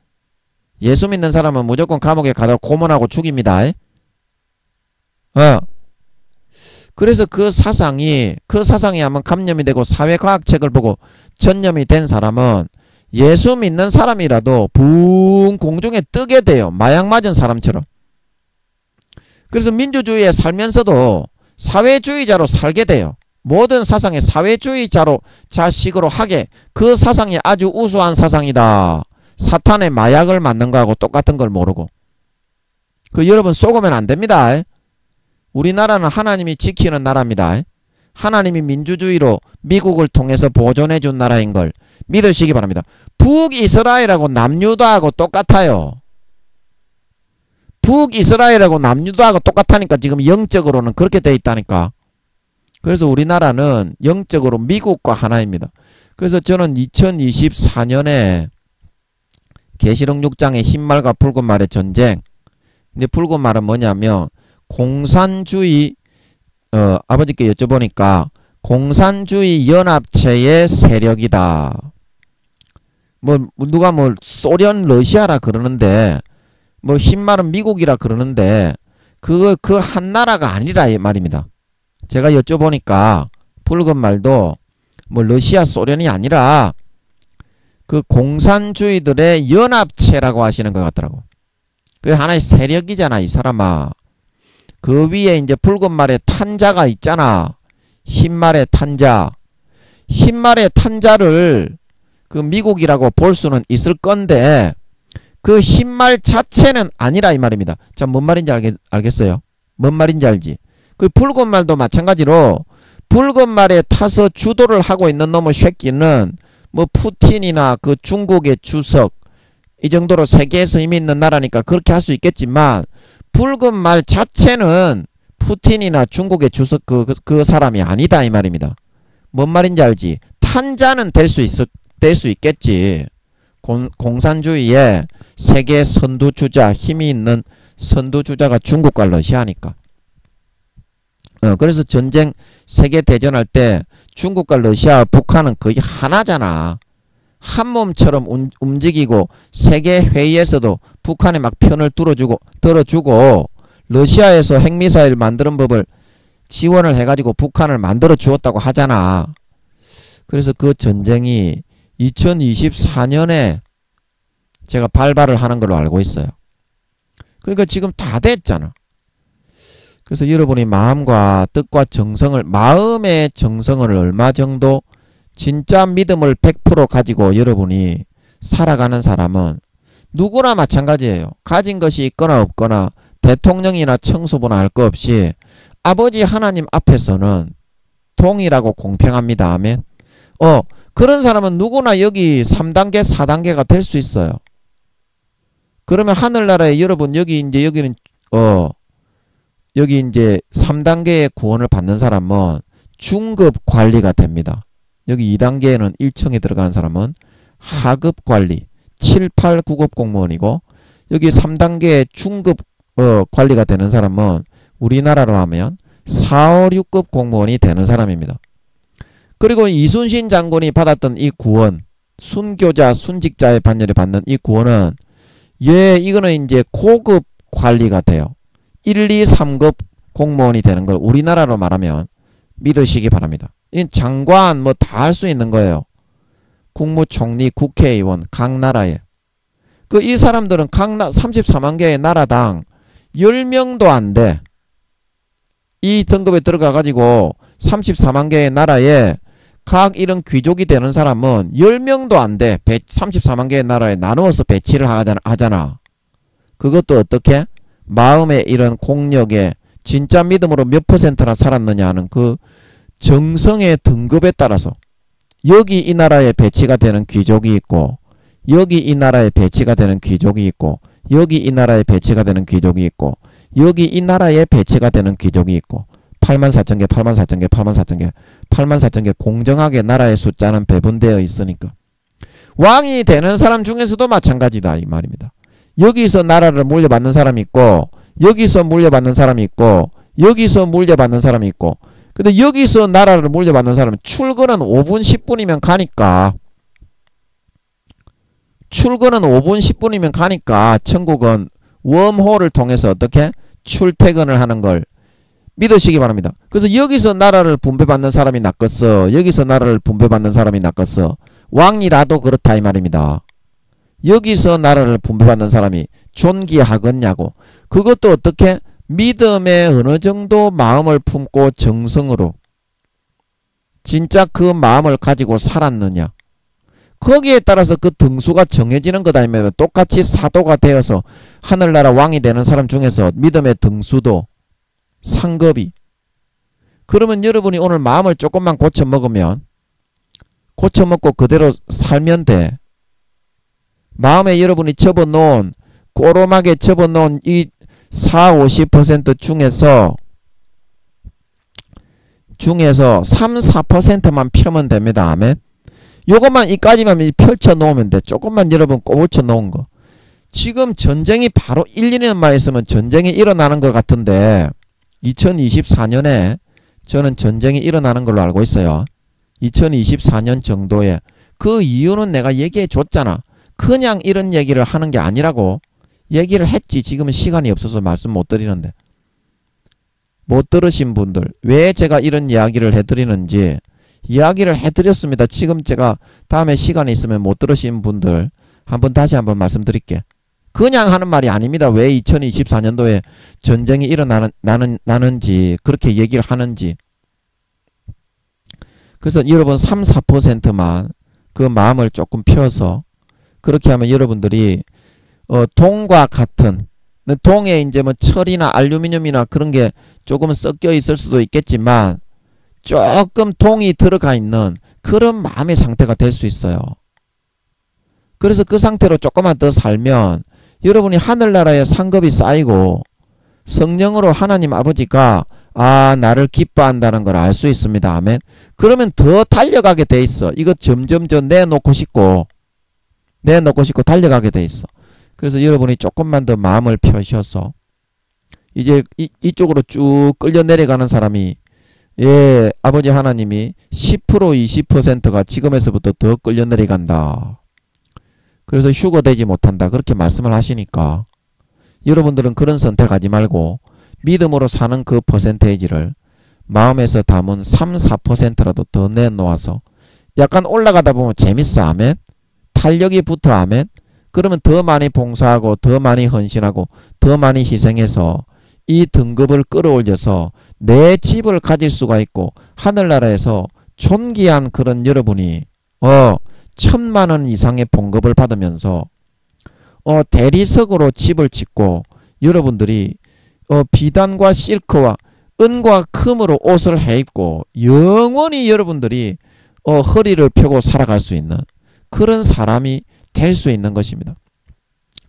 예수 믿는 사람은 무조건 감옥에 가다 고문하고 죽입니다. 그래서 그 사상이 한번 감염이 되고 사회과학책을 보고 전염이 된 사람은 예수 믿는 사람이라도 붕 공중에 뜨게 돼요. 마약 맞은 사람처럼. 그래서 민주주의에 살면서도 사회주의자로 살게 돼요. 모든 사상의 사회주의자로 자식으로 하게, 그 사상이 아주 우수한 사상이다. 사탄의 마약을 맞는 거하고 똑같은 걸 모르고. 그 여러분 쏘으면 안 됩니다. 우리나라는 하나님이 지키는 나라입니다. 하나님이 민주주의로 미국을 통해서 보존해 준 나라인 걸 믿으시기 바랍니다. 북이스라엘하고 남유다하고 똑같아요. 북이스라엘하고 남유다하고 똑같다니까. 지금 영적으로는 그렇게 돼 있다니까. 그래서 우리나라는 영적으로 미국과 하나입니다. 그래서 저는 2024년에 계시록 6장의 흰말과 붉은 말의 전쟁. 근데 붉은 말은 뭐냐면 공산주의, 아버지께 여쭤보니까 공산주의 연합체의 세력이다. 뭐 누가 뭐 소련 러시아라 그러는데 뭐 흰말은 미국이라 그러는데 그 한 나라가 아니라 이 말입니다. 제가 여쭤보니까 붉은 말도 뭐 러시아 소련이 아니라 그 공산주의들의 연합체라고 하시는 것 같더라고. 그게 하나의 세력이잖아 이 사람아. 그 위에 이제 붉은 말에 탄자가 있잖아. 흰말의 탄자. 흰말의 탄자를 그 미국이라고 볼 수는 있을 건데 그 흰말 자체는 아니라 이 말입니다. 자, 뭔 말인지 알겠어요? 뭔 말인지 알지? 그 붉은 말도 마찬가지로 붉은 말에 타서 주도를 하고 있는 놈의 새끼는 뭐 푸틴이나 그 중국의 주석 이 정도로 세계에서 힘이 있는 나라니까 그렇게 할 수 있겠지만 붉은 말 자체는 푸틴이나 중국의 주석 그 사람이 아니다 이 말입니다. 뭔 말인지 알지? 탄자는 될 수 있겠지. 공산주의의 세계 선두주자, 힘이 있는 선두주자가 중국과 러시아니까. 그래서 전쟁 세계 대전할 때 중국과 러시아, 북한은 거의 하나잖아. 한 몸처럼 움직이고 세계 회의에서도 북한에 막 편을 들어주고 러시아에서 핵미사일 만드는 법을 지원을 해가지고 북한을 만들어 주었다고 하잖아. 그래서 그 전쟁이 2024년에 제가 발발을 하는 걸로 알고 있어요. 그러니까 지금 다 됐잖아. 그래서 여러분이 마음과 뜻과 정성을, 마음의 정성을 얼마 정도 진짜 믿음을 100% 가지고 여러분이 살아가는 사람은 누구나 마찬가지예요. 가진 것이 있거나 없거나 대통령이나 청소부나 할 거 없이 아버지 하나님 앞에서는 동일하고 공평합니다. 아멘. 그런 사람은 누구나 여기 3단계, 4단계가 될 수 있어요. 그러면 하늘나라에 여러분 여기는 여기 이제 3단계의 구원을 받는 사람은 중급 관리가 됩니다. 여기 2단계에는 1층에 들어가는 사람은 하급 관리, 7, 8, 9급 공무원이고 여기 3단계 중급 관리가 되는 사람은 우리나라로 하면 4, 5, 6급 공무원이 되는 사람입니다. 그리고 이순신 장군이 받았던 이 구원, 순교자, 순직자의 반열에 받는 이 구원은 이거는 이제 고급 관리가 돼요. 1, 2, 3급 공무원이 되는 걸 우리나라로 말하면 믿으시기 바랍니다. 이 장관 뭐 다 할 수 있는 거예요. 국무총리, 국회의원 각 나라에. 이 사람들은 각 34만 개의 나라당 10명도 안 돼. 이 등급에 들어가 가지고 34만 개의 나라에 각 이런 귀족이 되는 사람은 10명도 안 돼. 34만 개의 나라에 나누어서 배치를 하잖아. 그것도 어떻게? 마음의 이런 공력에 진짜 믿음으로 몇 %나 살았느냐 하는 그 정성의 등급에 따라서 여기 이 나라에 배치가 되는 귀족이 있고 여기 이 나라에 배치가 되는 귀족이 있고 여기 이 나라에 배치가 되는 귀족이 있고 여기 이 나라에 배치가 되는 귀족이 있고 84,000개, 84,000개, 84,000개, 84,000개 공정하게 나라의 숫자는 배분되어 있으니까 왕이 되는 사람 중에서도 마찬가지다 이 말입니다. 여기서 나라를 물려받는 사람이 있고 여기서 물려받는 사람이 있고 여기서 물려받는 사람이 있고 근데 여기서 나라를 물려받는 사람은 출근은 5분 10분이면 가니까 천국은 웜홀을 통해서 어떻게 출퇴근을 하는 걸 믿으시기 바랍니다. 그래서 여기서 나라를 분배받는 사람이 낫겠어. 여기서 나라를 분배받는 사람이 낫겠어. 왕이라도 그렇다 이 말입니다. 여기서 나라를 분배받는 사람이 존귀하겠냐고. 그것도 어떻게? 믿음에 어느 정도 마음을 품고 정성으로 진짜 그 마음을 가지고 살았느냐. 거기에 따라서 그 등수가 정해지는 것 아니면 똑같이 사도가 되어서 하늘나라 왕이 되는 사람 중에서 믿음의 등수도 상급이. 그러면 여러분이 오늘 마음을 조금만 고쳐먹으면 고쳐먹고 그대로 살면 돼. 마음에 여러분이 접어놓은 꼬롬하게 접어놓은 이 40~50% 중에서 3~4%만 펴면 됩니다. 아멘. 요것만 이까지만 펼쳐 놓으면 돼. 조금만 여러분 꼬부쳐 놓은 거. 지금 전쟁이 바로 1~2년만 있으면 전쟁이 일어나는 것 같은데 2024년에 저는 전쟁이 일어나는 걸로 알고 있어요. 2024년 정도에. 그 이유는 내가 얘기해 줬잖아. 그냥 이런 얘기를 하는 게 아니라고 얘기를 했지. 지금은 시간이 없어서 말씀 못 드리는데. 못 들으신 분들 왜 제가 이런 이야기를 해드리는지 이야기를 해드렸습니다. 지금 제가 다음에 시간이 있으면 못 들으신 분들 다시 한번 말씀드릴게. 그냥 하는 말이 아닙니다. 왜 2024년도에 전쟁이 일어나는지 그렇게 얘기를 하는지. 그래서 여러분 3~4%만 그 마음을 조금 펴서 그렇게 하면 여러분들이 동과 같은 동에 이제 뭐 철이나 알루미늄이나 그런 게 조금 섞여 있을 수도 있겠지만 조금 동이 들어가 있는 그런 마음의 상태가 될 수 있어요. 그래서 그 상태로 조금만 더 살면 여러분이 하늘나라에 상급이 쌓이고 성령으로 하나님 아버지가 나를 기뻐한다는 걸 알 수 있습니다. 아멘. 그러면 더 달려가게 돼 있어. 이거 점점 내놓고 싶고 달려가게 돼 있어. 그래서 여러분이 조금만 더 마음을 펴셔서 이제 이쪽으로 쭉 끌려 내려가는 사람이 예, 아버지 하나님이 10% 20%가 지금에서부터 더 끌려 내려간다. 그래서 휴거되지 못한다. 그렇게 말씀을 하시니까 여러분들은 그런 선택하지 말고 믿음으로 사는 그 퍼센테이지를 마음에서 담은 3, 4%라도 더 내놓아서 약간 올라가다 보면 재밌어. 아멘. 탄력이 붙어. 아멘. 그러면 더 많이 봉사하고 더 많이 헌신하고 더 많이 희생해서 이 등급을 끌어올려서 내 집을 가질 수가 있고 하늘나라에서 존귀한 그런 여러분이 1,000만원 이상의 봉급을 받으면서 대리석으로 집을 짓고 여러분들이 비단과 실크와 은과 금으로 옷을 해입고 영원히 여러분들이 허리를 펴고 살아갈 수 있는 그런 사람이 될 수 있는 것입니다.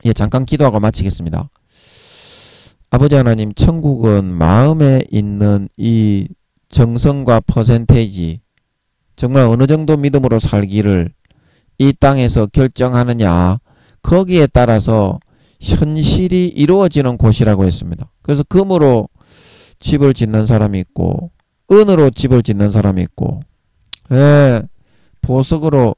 예, 잠깐 기도하고 마치겠습니다. 아버지 하나님, 천국은 마음에 있는 이 정성과 퍼센테이지, 정말 어느 정도 믿음으로 살기를 이 땅에서 결정하느냐, 거기에 따라서 현실이 이루어지는 곳이라고 했습니다. 그래서 금으로 집을 짓는 사람이 있고 은으로 집을 짓는 사람이 있고 보석으로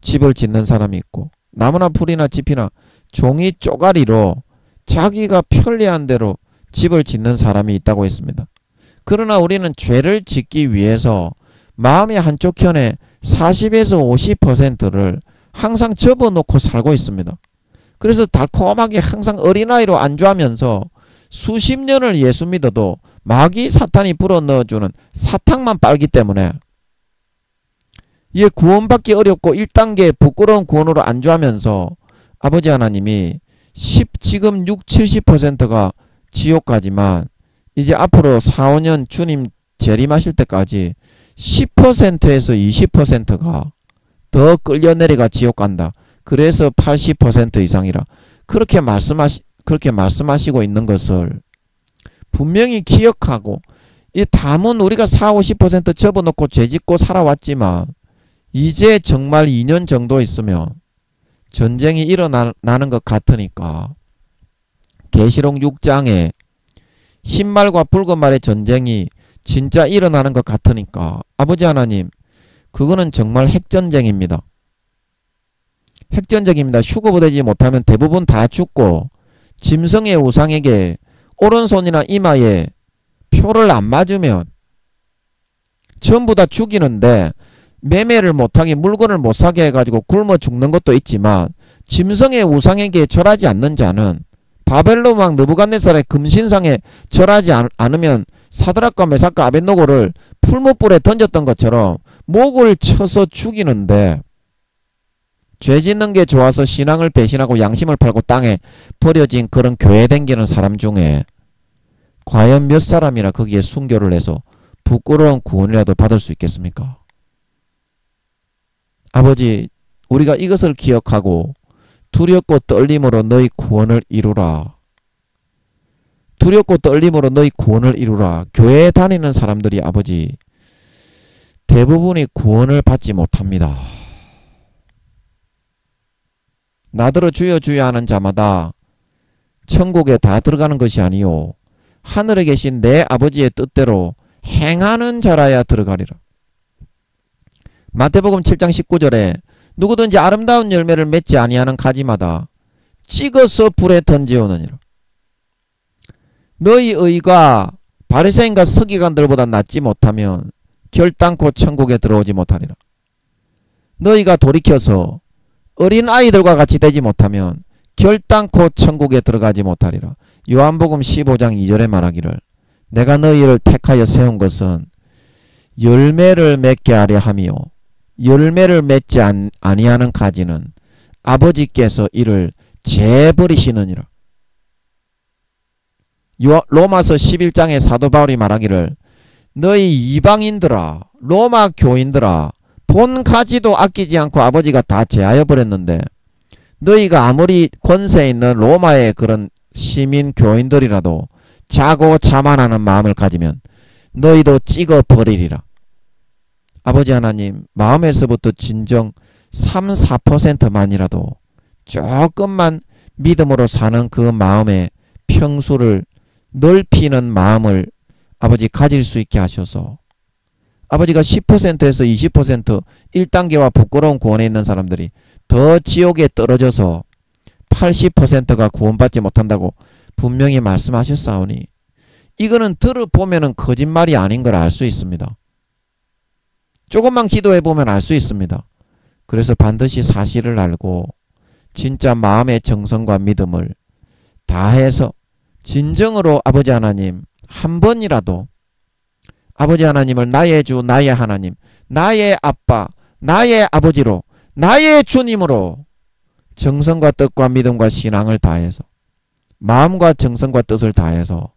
집을 짓는 사람이 있고 나무나 풀이나 짚이나 종이 쪼가리로 자기가 편리한 대로 집을 짓는 사람이 있다고 했습니다. 그러나 우리는 죄를 짓기 위해서 마음의 한쪽 편에 40에서 50%를 항상 접어놓고 살고 있습니다. 그래서 달콤하게 항상 어린아이로 안주하면서 수십 년을 예수 믿어도 마귀 사탄이 불어넣어주는 사탕만 빨기 때문에 구원받기 어렵고 1단계 부끄러운 구원으로 안주하면서 아버지 하나님이 지금 6, 70%가 지옥 가지만 이제 앞으로 4, 5년 주님 재림하실 때까지 10%에서 20%가 더 끌려 내려가 지옥 간다. 그래서 80% 이상이라 그렇게 말씀하시고 있는 것을 분명히 기억하고 이 담은 우리가 4, 50% 접어놓고 죄짓고 살아왔지만 이제 정말 2년 정도 있으면 전쟁이 일어나는 것 같으니까 계시록 6장에 흰말과 붉은 말의 전쟁이 진짜 일어나는 것 같으니까 아버지 하나님, 그거는 정말 핵전쟁입니다. 핵전쟁입니다. 휴거되지 못하면 대부분 다 죽고 짐승의 우상에게 오른손이나 이마에 표를 안 맞으면 전부 다 죽이는데 매매를 못하게 물건을 못 사게 해가지고 굶어 죽는 것도 있지만 짐승의 우상에게 절하지 않는 자는 바벨론 왕 느부갓네살의 금신상에 절하지 않으면 사드락과 메삭과 아벳노고를 풀무불에 던졌던 것처럼 목을 쳐서 죽이는데 죄 짓는 게 좋아서 신앙을 배신하고 양심을 팔고 땅에 버려진 그런 교회 댕기는 사람 중에 과연 몇 사람이나 거기에 순교를 해서 부끄러운 구원이라도 받을 수 있겠습니까? 아버지, 우리가 이것을 기억하고 두렵고 떨림으로 너희 구원을 이루라. 두렵고 떨림으로 너희 구원을 이루라. 교회에 다니는 사람들이 아버지 대부분이 구원을 받지 못합니다. 나더러 주여 주여 하는 자마다 천국에 다 들어가는 것이 아니요 하늘에 계신 내 아버지의 뜻대로 행하는 자라야 들어가리라. 마태복음 7장 19절에 누구든지 아름다운 열매를 맺지 아니하는 가지마다 찍어서 불에 던지오느니라. 너희 의가 바리새인과 서기관들보다 낫지 못하면 결단코 천국에 들어오지 못하리라. 너희가 돌이켜서 어린 아이들과 같이 되지 못하면 결단코 천국에 들어가지 못하리라. 요한복음 15장 2절에 말하기를 내가 너희를 택하여 세운 것은 열매를 맺게 하려 함이요 열매를 맺지 아니하는 가지는 아버지께서 이를 재버리시느니라. 로마서 11장에 사도 바울이 말하기를 너희 이방인들아 로마 교인들아 본 가지도 아끼지 않고 아버지가 다 제하여 버렸는데 너희가 아무리 권세 있는 로마의 그런 시민 교인들이라도 자고 자만하는 마음을 가지면 너희도 찍어 버리리라. 아버지 하나님, 마음에서부터 진정 3, 4%만이라도 조금만 믿음으로 사는 그 마음의 평수를 넓히는 마음을 아버지 가질 수 있게 하셔서 아버지가 10%에서 20% 1단계와 부끄러운 구원에 있는 사람들이 더 지옥에 떨어져서 80%가 구원받지 못한다고 분명히 말씀하셨사오니 이거는 들어보면 거짓말이 아닌 걸 알 수 있습니다. 조금만 기도해보면 알 수 있습니다. 그래서 반드시 사실을 알고 진짜 마음의 정성과 믿음을 다해서 진정으로 아버지 하나님 한 번이라도 아버지 하나님을 나의 주 나의 하나님 나의 아빠 나의 아버지로 나의 주님으로 정성과 뜻과 믿음과 신앙을 다해서 마음과 정성과 뜻을 다해서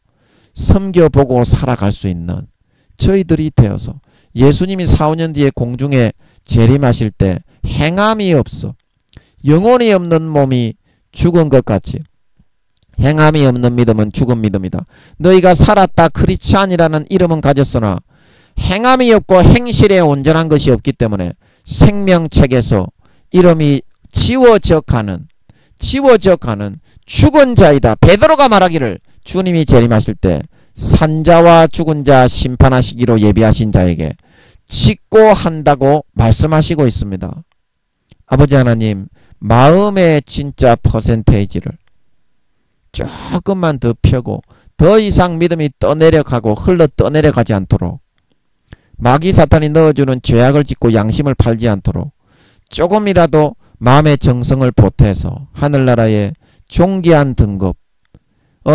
섬겨보고 살아갈 수 있는 저희들이 되어서 예수님이 4, 5년 뒤에 공중에 재림하실 때 행함이 없어 영혼이 없는 몸이 죽은 것 같이 행함이 없는 믿음은 죽은 믿음이다. 너희가 살았다 크리스찬이라는 이름은 가졌으나 행함이 없고 행실에 온전한 것이 없기 때문에 생명책에서 이름이 지워져 가는 죽은 자이다. 베드로가 말하기를 주님이 재림하실 때 산자와 죽은 자 심판하시기로 예비하신 자에게 직고한다고 말씀하시고 있습니다. 아버지 하나님 마음의 진짜 퍼센테이지를 조금만 더 펴고 더 이상 믿음이 떠내려가고 흘러 떠내려가지 않도록 마귀 사탄이 넣어주는 죄악을 짓고 양심을 팔지 않도록 조금이라도 마음의 정성을 보태서 하늘나라의 존귀한 등급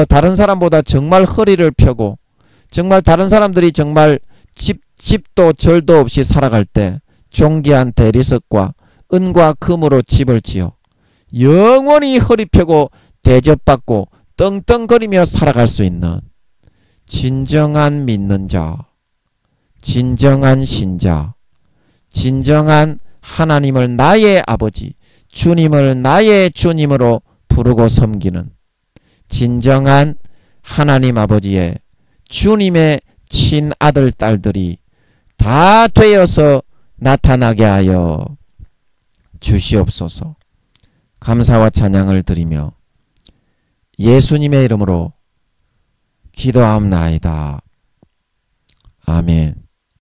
다른 사람보다 정말 허리를 펴고 정말 다른 사람들이 정말 집도 절도 없이 살아갈 때 존귀한 대리석과 은과 금으로 집을 지어 영원히 허리 펴고 대접받고 떵떵거리며 살아갈 수 있는 진정한 믿는 자, 진정한 신자, 진정한 하나님을 나의 아버지, 주님을 나의 주님으로 부르고 섬기는 진정한 하나님 아버지의 주님의 친아들 딸들이 다 되어서 나타나게 하여 주시옵소서. 감사와 찬양을 드리며 예수님의 이름으로 기도하옵나이다. 아멘.